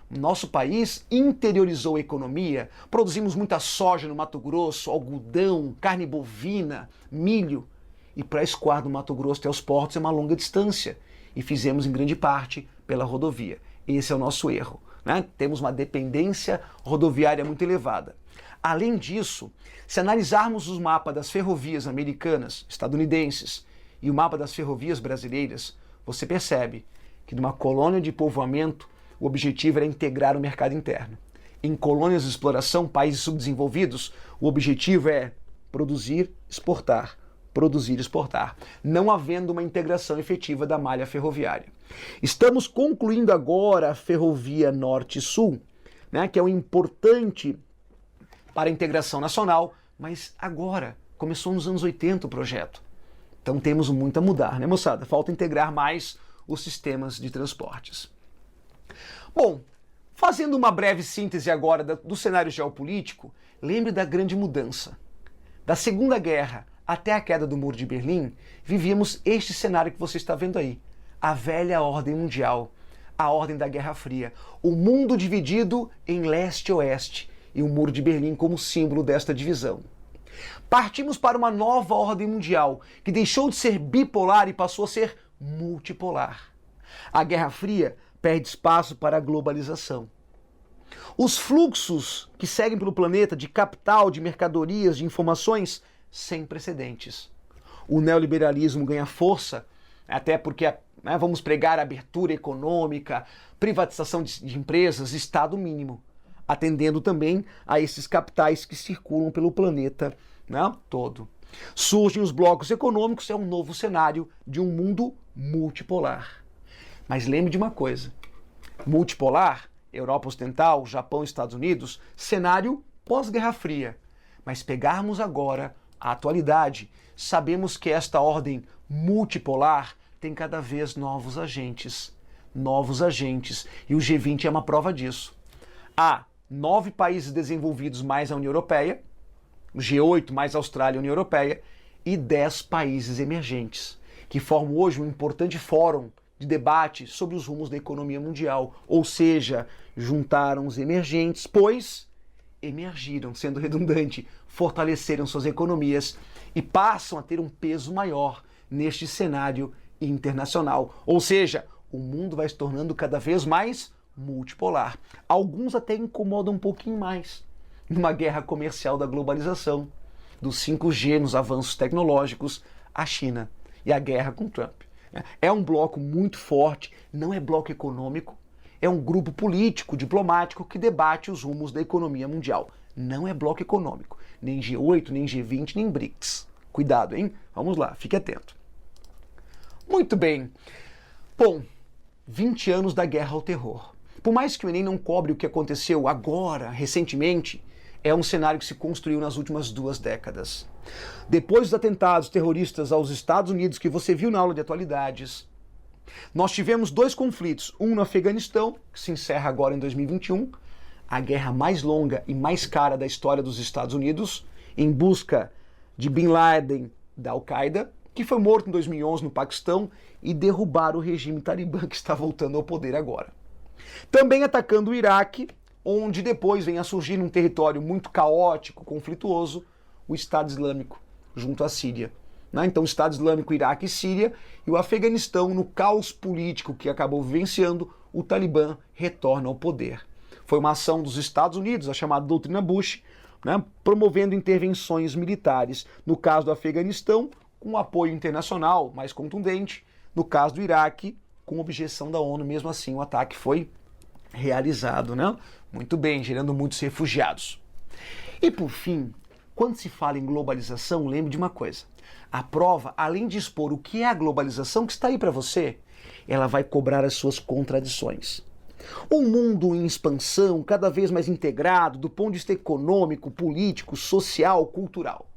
Nosso país interiorizou a economia, produzimos muita soja no Mato Grosso, algodão, carne bovina, milho. E para escoar do Mato Grosso até os portos é uma longa distância. E fizemos em grande parte pela rodovia. Esse é o nosso erro, né? Temos uma dependência rodoviária muito elevada. Além disso, se analisarmos os mapas das ferrovias americanas, estadunidenses e o mapa das ferrovias brasileiras, você percebe que numa colônia de povoamento, o objetivo era integrar o mercado interno. Em colônias de exploração, países subdesenvolvidos, o objetivo é produzir, exportar, não havendo uma integração efetiva da malha ferroviária. Estamos concluindo agora a ferrovia Norte-Sul, né, que é um importante para a integração nacional, mas agora, começou nos anos 80 o projeto. Então temos muito a mudar, né, moçada? Falta integrar mais os sistemas de transportes. Bom, fazendo uma breve síntese agora do cenário geopolítico, lembre da grande mudança. Da Segunda Guerra até a queda do Muro de Berlim, vivíamos este cenário que você está vendo aí. A velha ordem mundial, a ordem da Guerra Fria. O mundo dividido em leste e oeste, e o Muro de Berlim como símbolo desta divisão. Partimos para uma nova ordem mundial, que deixou de ser bipolar e passou a ser multipolar. A Guerra Fria perde espaço para a globalização. Os fluxos que seguem pelo planeta de capital, de mercadorias, de informações, sem precedentes. O neoliberalismo ganha força, até porque vamos pregar abertura econômica, privatização de empresas, Estado mínimo, atendendo também a esses capitais que circulam pelo planeta todo. Surgem os blocos econômicos, é um novo cenário de um mundo multipolar. Mas lembre de uma coisa, multipolar, Europa Ocidental, Japão, Estados Unidos, cenário pós-Guerra Fria. Mas pegarmos agora a atualidade, sabemos que esta ordem multipolar tem cada vez novos agentes, e o G20 é uma prova disso. Há 9 países desenvolvidos mais a União Europeia, o G8 mais a Austrália e a União Europeia, e 10 países emergentes, que formam hoje um importante fórum de debate sobre os rumos da economia mundial, ou seja, juntaram os emergentes, pois emergiram, sendo redundante, fortaleceram suas economias e passam a ter um peso maior neste cenário internacional. Ou seja, o mundo vai se tornando cada vez mais multipolar. Alguns até incomodam um pouquinho mais numa guerra comercial da globalização, do 5G nos avanços tecnológicos, a China e a guerra com Trump. É um bloco muito forte, não é bloco econômico, é um grupo político, diplomático que debate os rumos da economia mundial. Não é bloco econômico, nem G8, nem G20, nem BRICS. Cuidado, hein? Vamos lá, fique atento. Muito bem. Bom, 20 anos da guerra ao terror. Por mais que o Enem não cobre o que aconteceu agora, recentemente, é um cenário que se construiu nas últimas 2 décadas. Depois dos atentados terroristas aos Estados Unidos, que você viu na aula de atualidades, nós tivemos 2 conflitos, um no Afeganistão, que se encerra agora em 2021, a guerra mais longa e mais cara da história dos Estados Unidos, em busca de Bin Laden da Al-Qaeda, que foi morto em 2011 no Paquistão, e derrubar o regime talibã que está voltando ao poder agora. Também atacando o Iraque, onde depois vem a surgir num território muito caótico, conflituoso, o Estado Islâmico, junto à Síria. Então, o Estado Islâmico, Iraque e Síria, e o Afeganistão, no caos político que acabou vivenciando, o Talibã retorna ao poder. Foi uma ação dos Estados Unidos, a chamada doutrina Bush, promovendo intervenções militares. No caso do Afeganistão, com apoio internacional mais contundente. No caso do Iraque, com objeção da ONU, mesmo assim o ataque foi realizado, Muito bem, gerando muitos refugiados. E por fim, quando se fala em globalização, lembre de uma coisa. A prova, além de expor o que é a globalização, que está aí para você, ela vai cobrar as suas contradições. Um mundo em expansão, cada vez mais integrado, do ponto de vista econômico, político, social, cultural.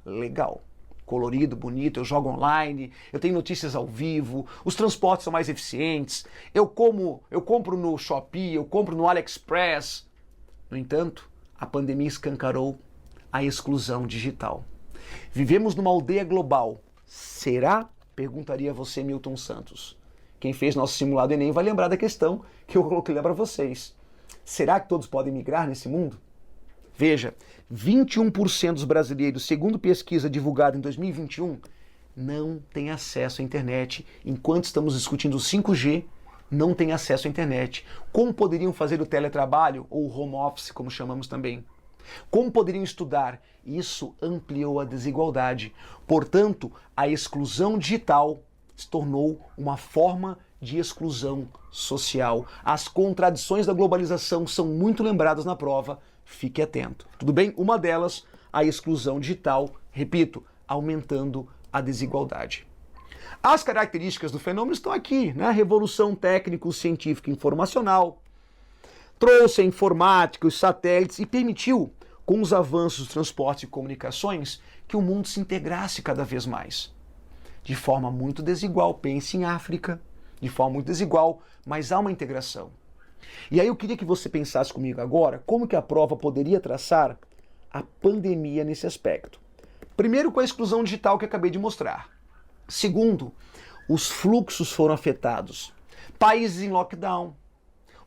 Legal. Colorido, bonito, eu jogo online, eu tenho notícias ao vivo, os transportes são mais eficientes, eu compro no Shopee, eu compro no AliExpress. No entanto, a pandemia escancarou a exclusão digital. Vivemos numa aldeia global. Será? Perguntaria você, Milton Santos. Quem fez nosso simulado Enem vai lembrar da questão que eu coloquei lá para vocês. Será que todos podem migrar nesse mundo? Veja, 21% dos brasileiros, segundo pesquisa divulgada em 2021, não têm acesso à internet. Enquanto estamos discutindo o 5G, não têm acesso à internet. Como poderiam fazer o teletrabalho, ou o home office, como chamamos também? Como poderiam estudar? Isso ampliou a desigualdade. Portanto, a exclusão digital se tornou uma forma de exclusão social. As contradições da globalização são muito lembradas na prova. Fique atento. Tudo bem? Uma delas, a exclusão digital, repito, aumentando a desigualdade. As características do fenômeno estão aqui, A revolução técnico-científica informacional trouxe a informática, os satélites e permitiu, com os avanços dos transportes e comunicações, que o mundo se integrasse cada vez mais. De forma muito desigual, pense em África, de forma muito desigual, mas há uma integração. E aí eu queria que você pensasse comigo agora como que a prova poderia traçar a pandemia nesse aspecto. Primeiro, com a exclusão digital que acabei de mostrar. Segundo, os fluxos foram afetados. Países em lockdown.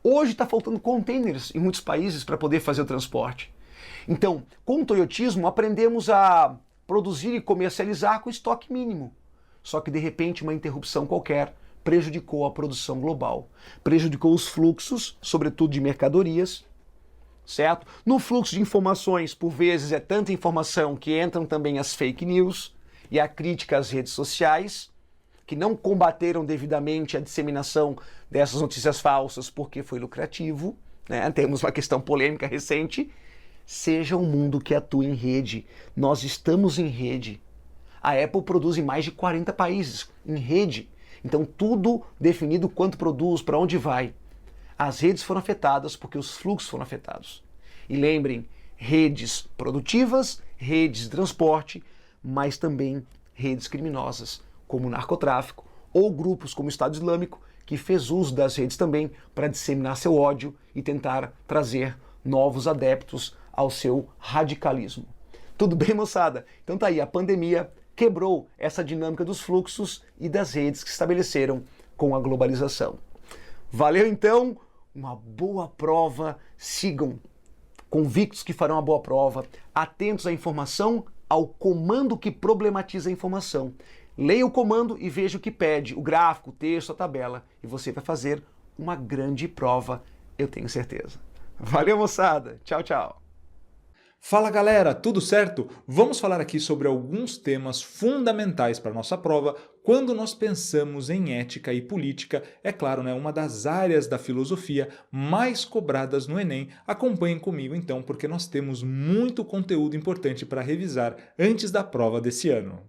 Hoje está faltando containers em muitos países para poder fazer o transporte. Então, com o toyotismo, aprendemos a produzir e comercializar com estoque mínimo. Só que, de repente, uma interrupção qualquer prejudicou a produção global, prejudicou os fluxos, sobretudo de mercadorias, certo? No fluxo de informações, por vezes, é tanta informação que entram também as fake news e a crítica às redes sociais, que não combateram devidamente a disseminação dessas notícias falsas porque foi lucrativo, né? Temos uma questão polêmica recente. Seja um mundo que atua em rede. Nós estamos em rede. A Apple produz em mais de 40 países, em rede. Então tudo definido quanto produz, para onde vai. As redes foram afetadas porque os fluxos foram afetados. E lembrem, redes produtivas, redes de transporte, mas também redes criminosas, como o narcotráfico, ou grupos como o Estado Islâmico, que fez uso das redes também para disseminar seu ódio e tentar trazer novos adeptos ao seu radicalismo. Tudo bem, moçada? Então tá aí, a pandemia quebrou essa dinâmica dos fluxos e das redes que se estabeleceram com a globalização. Valeu então, uma boa prova, sigam convictos que farão a boa prova, atentos à informação, ao comando que problematiza a informação. Leia o comando e veja o que pede, o gráfico, o texto, a tabela, e você vai fazer uma grande prova, eu tenho certeza. Valeu, moçada. Tchau, tchau. Fala galera, tudo certo? Vamos falar aqui sobre alguns temas fundamentais para a nossa prova quando nós pensamos em ética e política. É claro, né, uma das áreas da filosofia mais cobradas no Enem. Acompanhem comigo então, porque nós temos muito conteúdo importante para revisar antes da prova desse ano.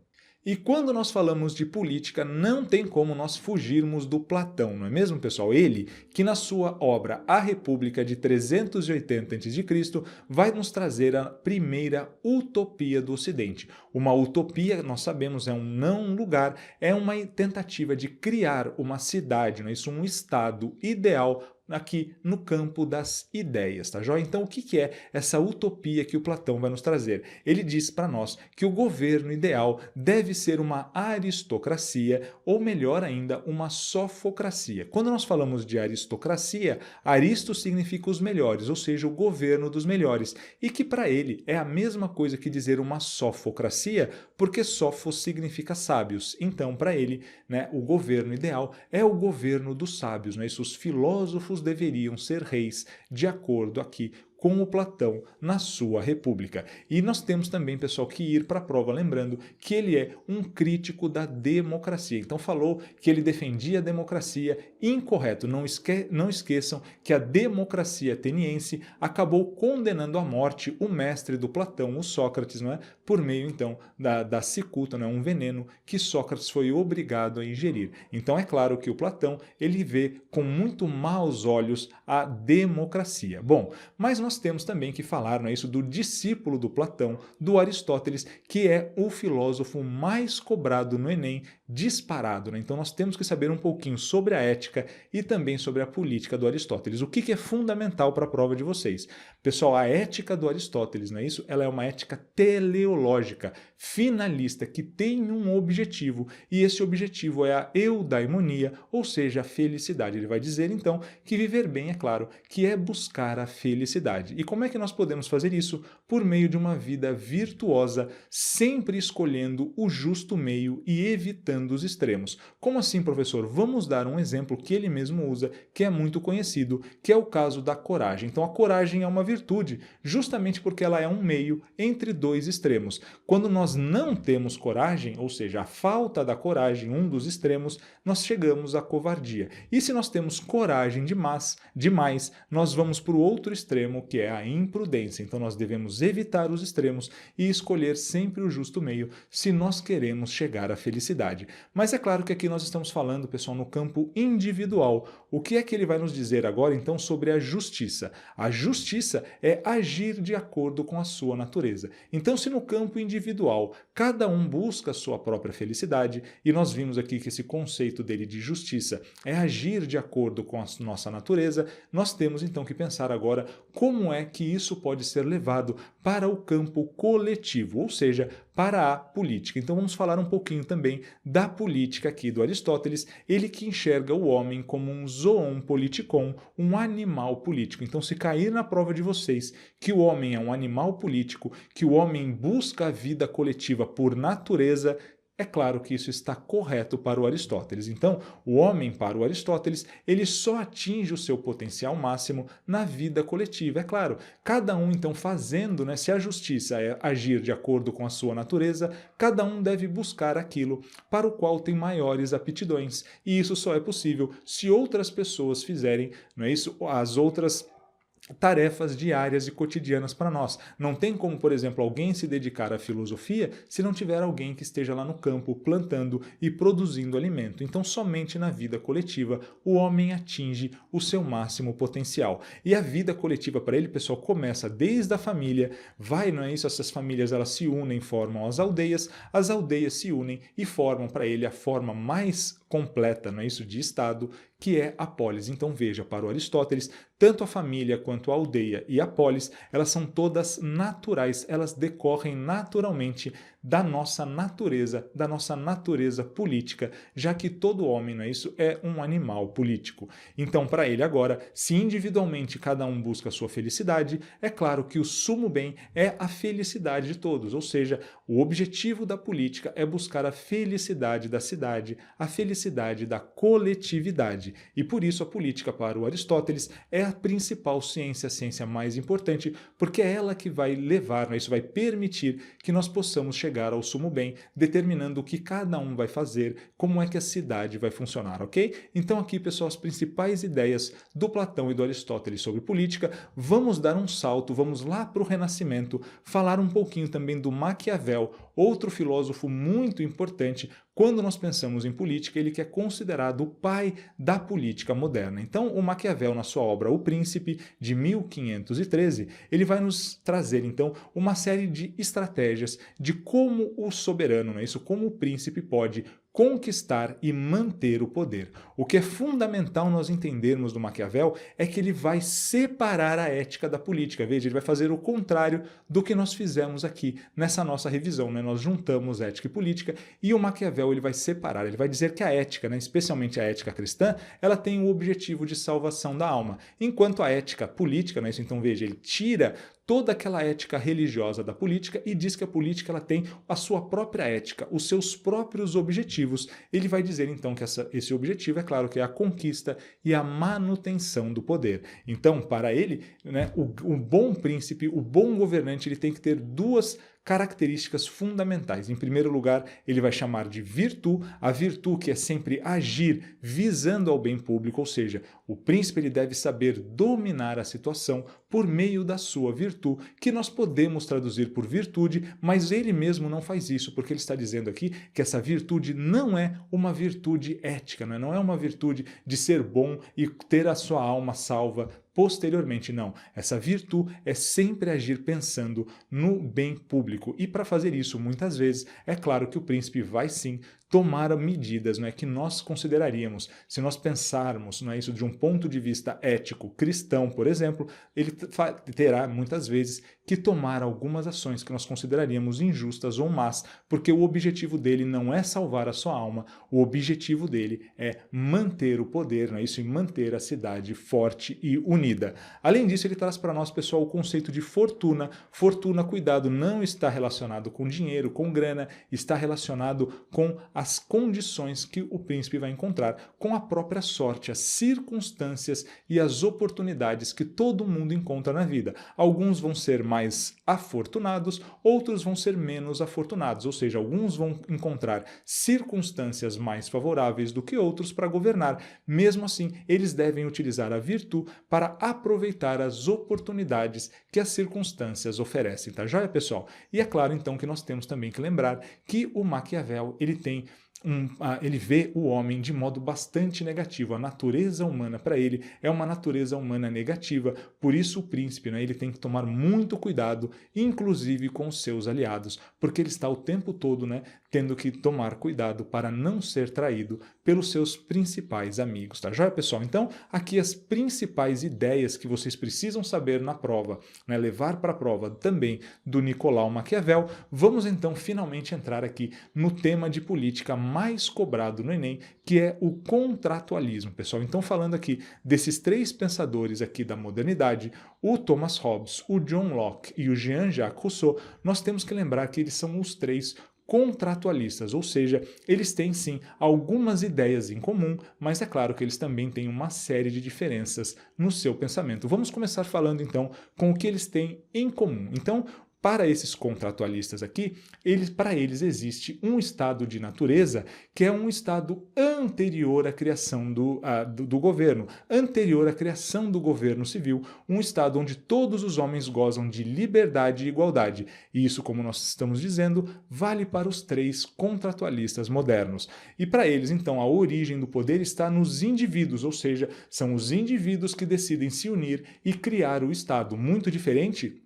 E quando nós falamos de política, não tem como nós fugirmos do Platão, não é mesmo, pessoal? Ele, que na sua obra A República de 380 a.C., vai nos trazer a primeira utopia do Ocidente. Uma utopia, nós sabemos, é um não lugar, é uma tentativa de criar uma cidade, não é isso? Um estado ideal aqui no campo das ideias, tá joia? Então o que é essa utopia que o Platão vai nos trazer? Ele diz para nós que o governo ideal deve ser uma aristocracia, ou melhor ainda, uma sofocracia. Quando nós falamos de aristocracia, aristo significa os melhores, ou seja, o governo dos melhores, e que para ele é a mesma coisa que dizer uma sofocracia, porque sofos significa sábios. Então, para ele, né, o governo ideal é o governo dos sábios, né? Isso, os filósofos deveriam ser reis, de acordo aqui com o Platão na sua República. E nós temos também, pessoal, que ir para a prova, lembrando que ele é um crítico da democracia. Então falou que ele defendia a democracia, incorreto. Não esqueçam que a democracia ateniense acabou condenando à morte o mestre do Platão, o Sócrates, não é? Por meio, então, da cicuta, não é? Um veneno que Sócrates foi obrigado a ingerir. Então é claro que o Platão, ele vê com muito maus olhos a democracia. Bom, mas nós temos também que falar, não é isso, do discípulo do Platão, do Aristóteles, que é o filósofo mais cobrado no Enem, disparado, né? Então nós temos que saber um pouquinho sobre a ética e também sobre a política do Aristóteles. O que é fundamental para a prova de vocês? Pessoal, a ética do Aristóteles, não é isso? Ela é uma ética teleológica, finalista, que tem um objetivo, e esse objetivo é a eudaimonia, ou seja, a felicidade. Ele vai dizer, então, que viver bem, é claro, que é buscar a felicidade. E como é que nós podemos fazer isso? Por meio de uma vida virtuosa, sempre escolhendo o justo meio e evitando os extremos. Como assim, professor? Vamos dar um exemplo que ele mesmo usa, que é muito conhecido, que é o caso da coragem. Então, a coragem é uma virtude, justamente porque ela é um meio entre dois extremos. Quando nós não temos coragem, ou seja, a falta da coragem, um dos extremos, nós chegamos à covardia. E se nós temos coragem demais, nós vamos para o outro extremo, que é a imprudência. Então, nós devemos evitar os extremos e escolher sempre o justo meio se nós queremos chegar à felicidade. Mas é claro que aqui nós estamos falando, pessoal, no campo individual. O que é que ele vai nos dizer agora, então, sobre a justiça? A justiça é agir de acordo com a sua natureza. Então, se no campo individual cada um busca a sua própria felicidade, e nós vimos aqui que esse conceito dele de justiça é agir de acordo com a nossa natureza, nós temos então que pensar agora como é que isso pode ser levado para o campo coletivo, ou seja, para a política. Então vamos falar um pouquinho também da da política aqui do Aristóteles, ele que enxerga o homem como um zoon politikon, um animal político. Então, se cair na prova de vocês que o homem é um animal político, que o homem busca a vida coletiva por natureza, é claro que isso está correto para o Aristóteles. Então, o homem, para o Aristóteles, ele só atinge o seu potencial máximo na vida coletiva. É claro, cada um, então, fazendo, né, se a justiça é agir de acordo com a sua natureza, cada um deve buscar aquilo para o qual tem maiores aptidões. E isso só é possível se outras pessoas fizerem, não é isso? As outras tarefas diárias e cotidianas para nós. Não tem como, por exemplo, alguém se dedicar à filosofia se não tiver alguém que esteja lá no campo plantando e produzindo alimento. Então, somente na vida coletiva o homem atinge o seu máximo potencial. E a vida coletiva para ele, pessoal, começa desde a família, vai, não é isso? Essas famílias elas se unem, formam as aldeias se unem e formam para ele a forma mais completa, não é isso, de Estado, que é a polis. Então veja, para o Aristóteles, tanto a família quanto a aldeia e a polis, elas são todas naturais, elas decorrem naturalmente da nossa natureza política, já que todo homem, não é isso, é um animal político. Então, para ele agora, se individualmente cada um busca a sua felicidade, é claro que o sumo bem é a felicidade de todos, ou seja, o objetivo da política é buscar a felicidade da cidade, a felicidade da coletividade. E por isso a política para o Aristóteles é a principal ciência, a ciência mais importante, porque é ela que vai levar, não é isso, vai permitir que nós possamos chegar ao sumo bem, determinando o que cada um vai fazer, como é que a cidade vai funcionar, ok? Então aqui, pessoal, as principais ideias do Platão e do Aristóteles sobre política. Vamos dar um salto, vamos lá para o Renascimento, falar um pouquinho também do Maquiavel, outro filósofo muito importante. Quando nós pensamos em política, ele que é considerado o pai da política moderna. Então, o Maquiavel, na sua obra O Príncipe, de 1513, ele vai nos trazer, então, uma série de estratégias de como o soberano, não é isso? Como o príncipe pode conquistar e manter o poder. O que é fundamental nós entendermos do Maquiavel é que ele vai separar a ética da política. Veja, ele vai fazer o contrário do que nós fizemos aqui nessa nossa revisão, né? Nós juntamos ética e política e o Maquiavel ele vai separar, ele vai dizer que a ética, né, especialmente a ética cristã, ela tem o objetivo de salvação da alma, enquanto a ética política, né, isso, então veja, ele tira toda aquela ética religiosa da política e diz que a política ela tem a sua própria ética, os seus próprios objetivos. Ele vai dizer então que esse objetivo, é claro, que é a conquista e a manutenção do poder. Então, para ele, né, o bom príncipe, o bom governante, ele tem que ter duas características fundamentais. Em primeiro lugar, ele vai chamar de virtude, a virtude que é sempre agir visando ao bem público, ou seja, o príncipe ele deve saber dominar a situação por meio da sua virtude, que nós podemos traduzir por virtude, mas ele mesmo não faz isso, porque ele está dizendo aqui que essa virtude não é uma virtude ética, não é uma virtude de ser bom e ter a sua alma salva posteriormente, não. Essa virtude é sempre agir pensando no bem público. E para fazer isso, muitas vezes, é claro que o príncipe vai sim tomar medidas, não é, que nós consideraríamos, se nós pensarmos, não é, isso de um ponto de vista ético cristão, por exemplo, ele terá muitas vezes que tomar algumas ações que nós consideraríamos injustas ou más, porque o objetivo dele não é salvar a sua alma, o objetivo dele é manter o poder, não é isso, e manter a cidade forte e unida. Além disso, ele traz para nós, pessoal, o conceito de fortuna. Fortuna, cuidado, não está relacionado com dinheiro, com grana, está relacionado com as condições que o príncipe vai encontrar, com a própria sorte, as circunstâncias e as oportunidades que todo mundo encontra na vida. Alguns vão ser mais afortunados, outros vão ser menos afortunados, ou seja, alguns vão encontrar circunstâncias mais favoráveis do que outros para governar. Mesmo assim, eles devem utilizar a virtude para aproveitar as oportunidades que as circunstâncias oferecem, tá joia, pessoal? E é claro, então, que nós temos também que lembrar que o Maquiavel, ele vê o homem de modo bastante negativo. A natureza humana para ele é uma natureza humana negativa, por isso o príncipe, né, ele tem que tomar muito cuidado, inclusive com os seus aliados, porque ele está o tempo todo, né, tendo que tomar cuidado para não ser traído pelos seus principais amigos, tá joia, pessoal? Então, aqui as principais ideias que vocês precisam saber na prova, né, levar para a prova também do Nicolau Maquiavel. Vamos então finalmente entrar aqui no tema de política mais cobrado no Enem, que é o contratualismo, pessoal. Então, falando aqui desses três pensadores aqui da modernidade, o Thomas Hobbes, o John Locke e o Jean-Jacques Rousseau, nós temos que lembrar que eles são os três contratualistas, ou seja, eles têm sim algumas ideias em comum, mas é claro que eles também têm uma série de diferenças no seu pensamento. Vamos começar falando então com o que eles têm em comum. Então, para esses contratualistas aqui, para eles existe um estado de natureza que é um estado anterior à criação do governo, anterior à criação do governo civil, um estado onde todos os homens gozam de liberdade e igualdade. E isso, como nós estamos dizendo, vale para os três contratualistas modernos. E para eles, então, a origem do poder está nos indivíduos, ou seja, são os indivíduos que decidem se unir e criar o Estado, muito diferente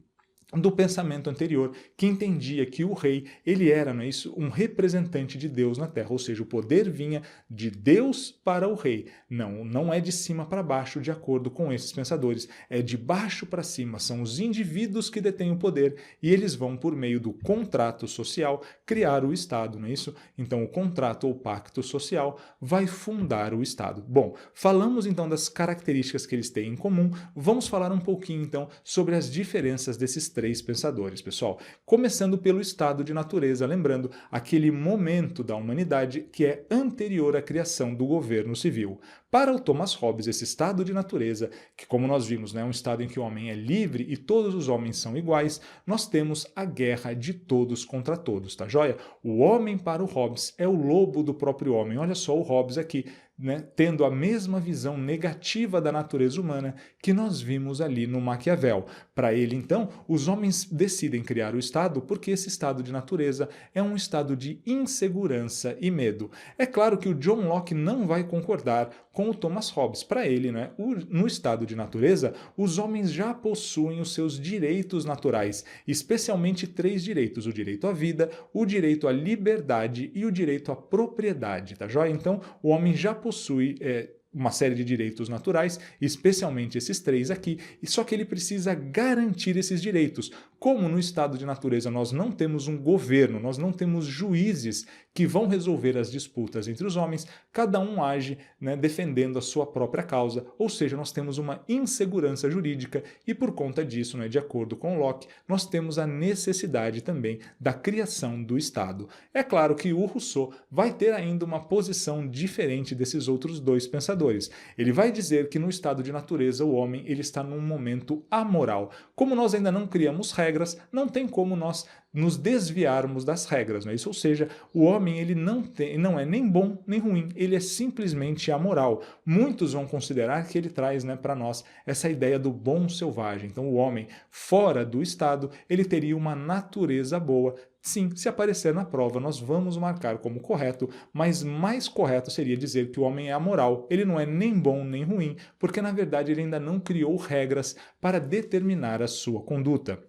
do pensamento anterior, que entendia que o rei, ele era, não é isso, um representante de Deus na terra, ou seja, o poder vinha de Deus para o rei. Não é de cima para baixo, de acordo com esses pensadores, é de baixo para cima, são os indivíduos que detêm o poder e eles vão, por meio do contrato social, criar o Estado, não é isso? Então, o contrato ou pacto social vai fundar o Estado. Bom, falamos então das características que eles têm em comum, vamos falar um pouquinho então sobre as diferenças desses três pensadores, pessoal. Começando pelo estado de natureza, lembrando aquele momento da humanidade que é anterior à criação do governo civil. Para o Thomas Hobbes, esse estado de natureza, que como nós vimos, né, é um estado em que o homem é livre e todos os homens são iguais, nós temos a guerra de todos contra todos, tá joia? O homem para o Hobbes é o lobo do próprio homem. Olha só o Hobbes aqui, né, tendo a mesma visão negativa da natureza humana que nós vimos ali no Maquiavel. Para ele, então, os homens decidem criar o Estado porque esse estado de natureza é um estado de insegurança e medo. É claro que o John Locke não vai concordar com o Thomas Hobbes. Para ele, né, no estado de natureza, os homens já possuem os seus direitos naturais, especialmente três direitos: o direito à vida, o direito à liberdade e o direito à propriedade, tá joia? Então, o homem já possui uma série de direitos naturais, especialmente esses três aqui, e só que ele precisa garantir esses direitos. Como no estado de natureza nós não temos um governo, nós não temos juízes que vão resolver as disputas entre os homens, cada um age, né, defendendo a sua própria causa, ou seja, nós temos uma insegurança jurídica e por conta disso, né, de acordo com Locke, nós temos a necessidade também da criação do Estado. É claro que o Rousseau vai ter ainda uma posição diferente desses outros dois pensadores. Ele vai dizer que no estado de natureza o homem ele está num momento amoral. Como nós ainda não criamos regras, não tem como nós nos desviarmos das regras, não é isso? Ou seja, o homem ele não é nem bom nem ruim, ele é simplesmente amoral. Muitos vão considerar que ele traz, né, para nós essa ideia do bom selvagem. Então o homem fora do Estado, ele teria uma natureza boa. Sim, se aparecer na prova, nós vamos marcar como correto, mas mais correto seria dizer que o homem é amoral. Ele não é nem bom nem ruim, porque na verdade ele ainda não criou regras para determinar a sua conduta.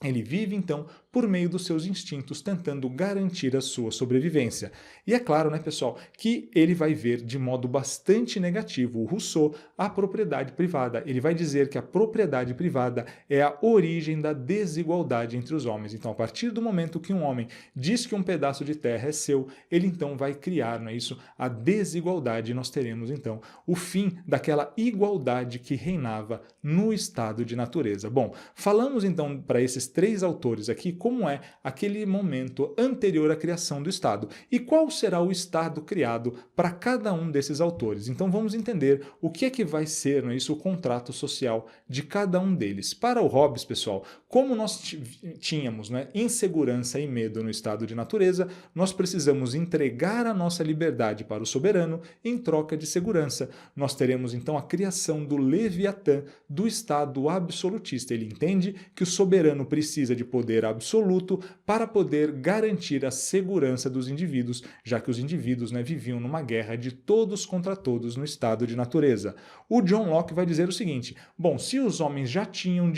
Ele vive, então, por meio dos seus instintos, tentando garantir a sua sobrevivência. E é claro, né, pessoal, que ele vai ver de modo bastante negativo, o Rousseau, a propriedade privada. Ele vai dizer que a propriedade privada é a origem da desigualdade entre os homens. Então, a partir do momento que um homem diz que um pedaço de terra é seu, ele então vai criar, não é isso, a desigualdade. E nós teremos, então, o fim daquela igualdade que reinava no estado de natureza. Bom, falamos, então, para esses três autores aqui, como é aquele momento anterior à criação do Estado e qual será o Estado criado para cada um desses autores. Então vamos entender o que é que vai ser, não é isso, o contrato social de cada um deles. Para o Hobbes, pessoal, como nós tínhamos, né, insegurança e medo no estado de natureza, nós precisamos entregar a nossa liberdade para o soberano em troca de segurança. Nós teremos então a criação do Leviatã, do Estado absolutista. Ele entende que o soberano precisa de poder absoluto para poder garantir a segurança dos indivíduos, já que os indivíduos, né, viviam numa guerra de todos contra todos no estado de natureza. O John Locke vai dizer o seguinte: bom, se os homens já tinham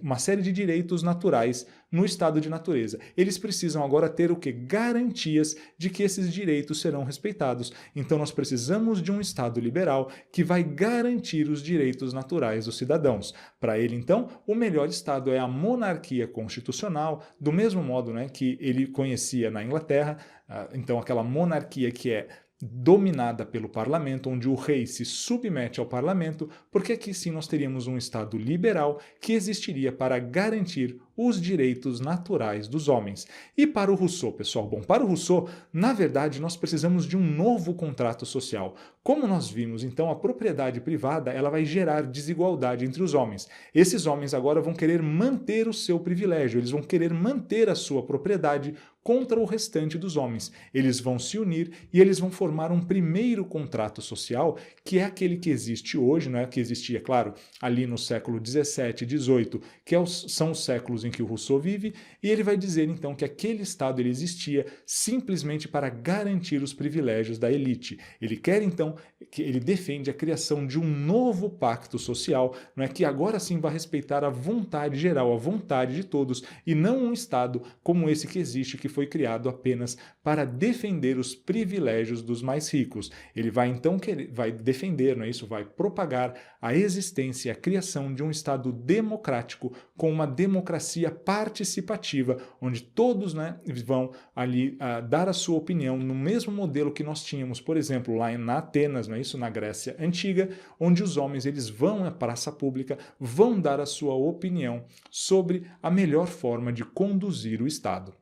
uma série de direitos naturais no estado de natureza, eles precisam agora ter o que? Garantias de que esses direitos serão respeitados. Então nós precisamos de um estado liberal que vai garantir os direitos naturais dos cidadãos. Para ele, então, o melhor estado é a monarquia constitucional, do mesmo modo, né, que ele conhecia na Inglaterra, então aquela monarquia que é dominada pelo parlamento, onde o rei se submete ao parlamento, porque aqui sim nós teríamos um Estado liberal que existiria para garantir os direitos naturais dos homens. E para o Rousseau, pessoal, bom, para o Rousseau, na verdade, nós precisamos de um novo contrato social. Como nós vimos, então, a propriedade privada, ela vai gerar desigualdade entre os homens. Esses homens agora vão querer manter o seu privilégio, eles vão querer manter a sua propriedade contra o restante dos homens. Eles vão se unir e eles vão formar um primeiro contrato social, que é aquele que existe hoje, não é? Que existia, claro, ali no século 17 e 18, que são os séculos em que o Rousseau vive, e ele vai dizer então que aquele Estado ele existia simplesmente para garantir os privilégios da elite. Ele quer então, que ele defende a criação de um novo pacto social, não é, que agora sim vai respeitar a vontade geral, a vontade de todos, e não um Estado como esse que existe, que foi criado apenas para defender os privilégios dos mais ricos. Ele vai então vai defender, não é isso? Vai propagar a existência e a criação de um Estado democrático com uma democracia participativa, onde todos, né, vão ali dar a sua opinião no mesmo modelo que nós tínhamos, por exemplo, lá na Atenas, não é isso? Na Grécia Antiga, onde os homens eles vão à praça pública, vão dar a sua opinião sobre a melhor forma de conduzir o Estado.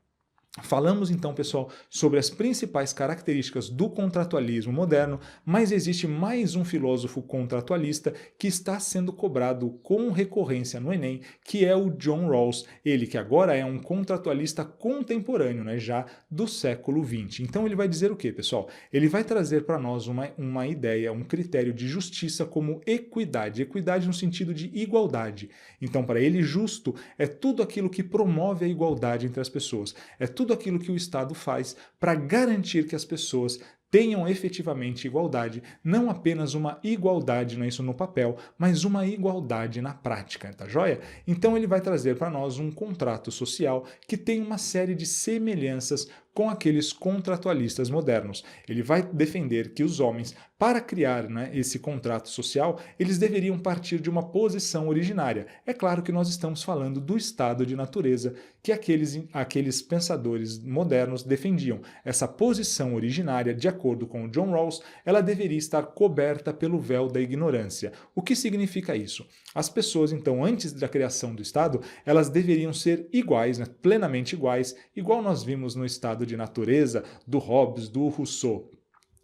Falamos então, pessoal, sobre as principais características do contratualismo moderno, mas existe mais um filósofo contratualista que está sendo cobrado com recorrência no Enem, que é o John Rawls, ele que agora é um contratualista contemporâneo, né, já do século XX. Então ele vai dizer o quê, pessoal? Ele vai trazer para nós uma ideia, um critério de justiça como equidade, equidade no sentido de igualdade. Então, para ele, justo é tudo aquilo que promove a igualdade entre as pessoas, é tudo aquilo que o Estado faz para garantir que as pessoas tenham efetivamente igualdade, não apenas uma igualdade, não é isso no papel, mas uma igualdade na prática, tá joia? Então ele vai trazer para nós um contrato social que tem uma série de semelhanças com aqueles contratualistas modernos. Ele vai defender que os homens, para criar, né, esse contrato social, eles deveriam partir de uma posição originária. É claro que nós estamos falando do estado de natureza que aqueles pensadores modernos defendiam. Essa posição originária, de acordo com o John Rawls, ela deveria estar coberta pelo véu da ignorância. O que significa isso? As pessoas, então, antes da criação do Estado, elas deveriam ser iguais, né, plenamente iguais, igual nós vimos no estado de natureza do Hobbes, do Rousseau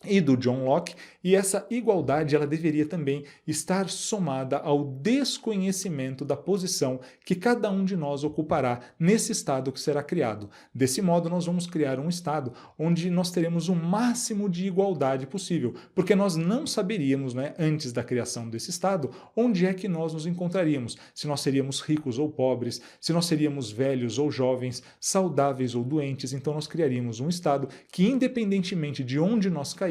e do John Locke, e essa igualdade ela deveria também estar somada ao desconhecimento da posição que cada um de nós ocupará nesse Estado que será criado. Desse modo, nós vamos criar um Estado onde nós teremos o máximo de igualdade possível, porque nós não saberíamos, né, antes da criação desse Estado, onde é que nós nos encontraríamos, se nós seríamos ricos ou pobres, se nós seríamos velhos ou jovens, saudáveis ou doentes. Então nós criaríamos um Estado que, independentemente de onde nós caíssemos,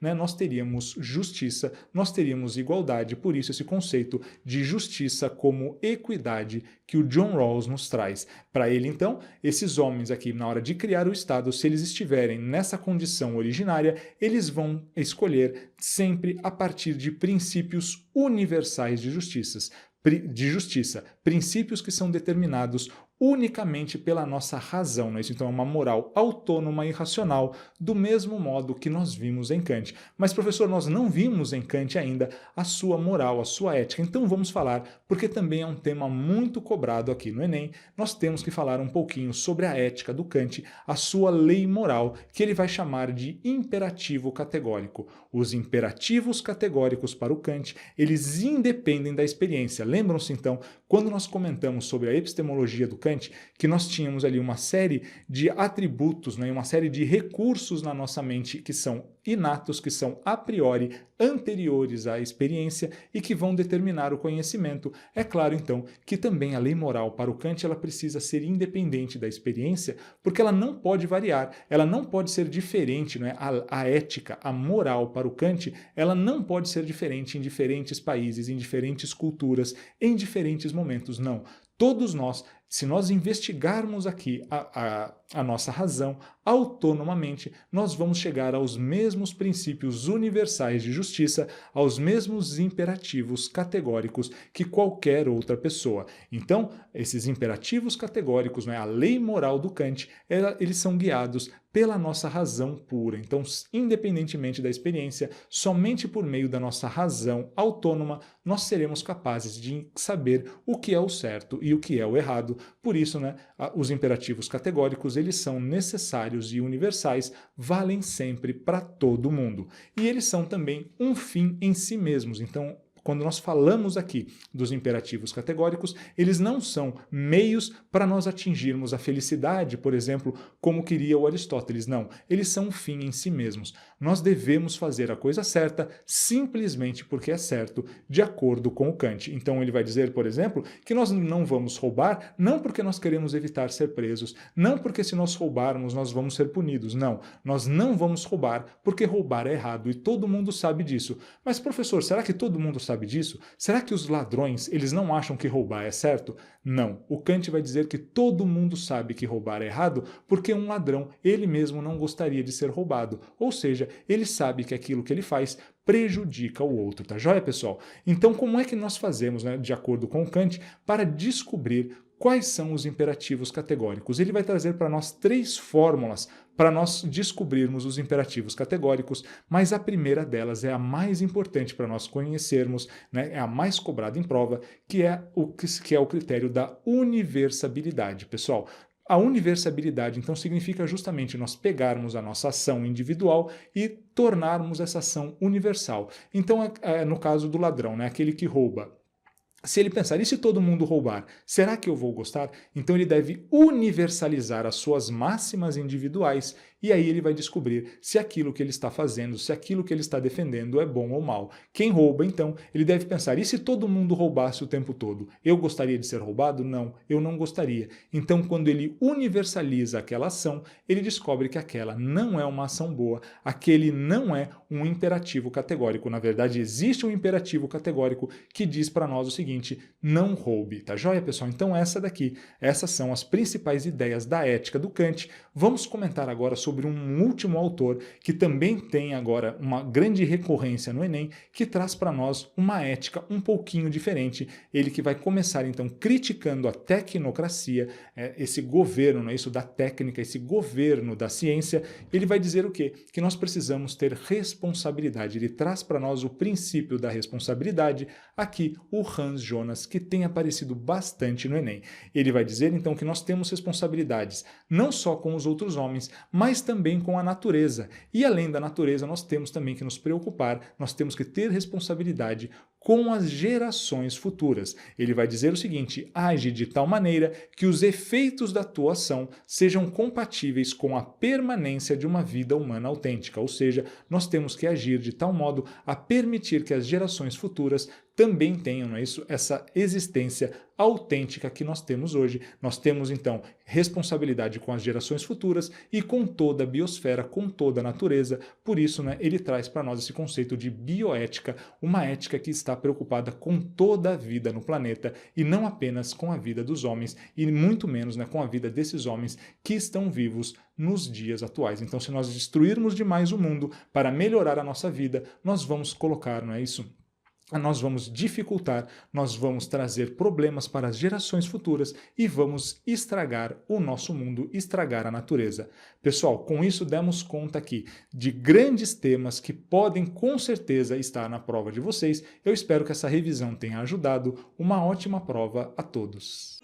né, nós teríamos justiça, nós teríamos igualdade. Por isso esse conceito de justiça como equidade que o John Rawls nos traz. Para ele, então, esses homens aqui, na hora de criar o Estado, se eles estiverem nessa condição originária, eles vão escolher sempre a partir de princípios universais de justiça, princípios que são determinados unicamente pela nossa razão, né? Isso então é uma moral autônoma e racional, do mesmo modo que nós vimos em Kant. Mas, professor, nós não vimos em Kant ainda a sua moral, a sua ética. Então vamos falar, porque também é um tema muito cobrado aqui no Enem, nós temos que falar um pouquinho sobre a ética do Kant, a sua lei moral, que ele vai chamar de imperativo categórico. Os imperativos categóricos para o Kant, eles independem da experiência. Lembram-se então, quando nós comentamos sobre a epistemologia do Kant, que nós tínhamos ali uma série de atributos, né, uma série de recursos na nossa mente que são inatos, que são a priori anteriores à experiência e que vão determinar o conhecimento. É claro, então, que também a lei moral para o Kant ela precisa ser independente da experiência, porque ela não pode variar, ela não pode ser diferente, não é? A ética, a moral para o Kant, ela não pode ser diferente em diferentes países, em diferentes culturas, em diferentes momentos, não. Todos nós, se nós investigarmos aqui a nossa razão autonomamente, nós vamos chegar aos mesmos princípios universais de justiça, aos mesmos imperativos categóricos que qualquer outra pessoa. Então, esses imperativos categóricos, né, a lei moral do Kant, eles são guiados pela nossa razão pura. Então, independentemente da experiência, somente por meio da nossa razão autônoma, nós seremos capazes de saber o que é o certo e o que é o errado. Por isso, né, os imperativos categóricos, eles são necessários e universais, valem sempre para todo mundo. E eles são também um fim em si mesmos. Então, quando nós falamos aqui dos imperativos categóricos, eles não são meios para nós atingirmos a felicidade, por exemplo, como queria o Aristóteles. Não, eles são um fim em si mesmos. Nós devemos fazer a coisa certa simplesmente porque é certo, de acordo com o Kant. Então ele vai dizer, por exemplo, que nós não vamos roubar, não porque nós queremos evitar ser presos, não porque se nós roubarmos nós vamos ser punidos. Não, nós não vamos roubar porque roubar é errado e todo mundo sabe disso. Mas professor, será que todo mundo sabe disso? Será que os ladrões, eles não acham que roubar é certo? Não. O Kant vai dizer que todo mundo sabe que roubar é errado porque um ladrão, ele mesmo não gostaria de ser roubado. Ou seja, ele sabe que aquilo que ele faz prejudica o outro, tá joia, pessoal? Então, como é que nós fazemos, né, de acordo com o Kant, para descobrir quais são os imperativos categóricos? Ele vai trazer para nós 3 fórmulas para nós descobrirmos os imperativos categóricos, mas a primeira delas é a mais importante para nós conhecermos, né, é a mais cobrada em prova, que é o critério da universabilidade, pessoal. A universabilidade, então, significa justamente nós pegarmos a nossa ação individual e tornarmos essa ação universal. Então, no caso do ladrão, né, aquele que rouba, se ele pensar, e se todo mundo roubar, será que eu vou gostar? Então ele deve universalizar as suas máximas individuais e aí ele vai descobrir se aquilo que ele está fazendo, se aquilo que ele está defendendo é bom ou mal. Quem rouba, então, ele deve pensar, e se todo mundo roubasse o tempo todo? Eu gostaria de ser roubado? Não, eu não gostaria. Então, quando ele universaliza aquela ação, ele descobre que aquela não é uma ação boa, aquele não é um imperativo categórico. Na verdade, existe um imperativo categórico que diz para nós o seguinte, não roube, tá joia, pessoal? Então essas são as principais ideias da ética do Kant. Vamos comentar agora sobre um último autor que também tem agora uma grande recorrência no Enem, que traz para nós uma ética um pouquinho diferente. Ele que vai começar então criticando a tecnocracia, esse governo, não é isso, da técnica, esse governo da ciência. Ele vai dizer o quê? Que nós precisamos ter responsabilidade. Ele traz para nós o princípio da responsabilidade, aqui o Hans Jonas, que tem aparecido bastante no Enem. Ele vai dizer então que nós temos responsabilidades não só com os outros homens, mas também com a natureza. E além da natureza, nós temos também que nos preocupar, nós temos que ter responsabilidade com as gerações futuras. Ele vai dizer o seguinte, age de tal maneira que os efeitos da tua ação sejam compatíveis com a permanência de uma vida humana autêntica, ou seja, nós temos que agir de tal modo a permitir que as gerações futuras também tenham, não é isso, essa existência autêntica que nós temos hoje. Nós temos, então, responsabilidade com as gerações futuras e com toda a biosfera, com toda a natureza. Por isso, né, ele traz para nós esse conceito de bioética, uma ética que está preocupada com toda a vida no planeta e não apenas com a vida dos homens e muito menos, né, com a vida desses homens que estão vivos nos dias atuais. Então, se nós destruirmos demais o mundo para melhorar a nossa vida, nós vamos colocar, não é isso? Nós vamos dificultar, nós vamos trazer problemas para as gerações futuras e vamos estragar o nosso mundo, estragar a natureza. Pessoal, com isso demos conta aqui de grandes temas que podem com certeza estar na prova de vocês. Eu espero que essa revisão tenha ajudado. Uma ótima prova a todos.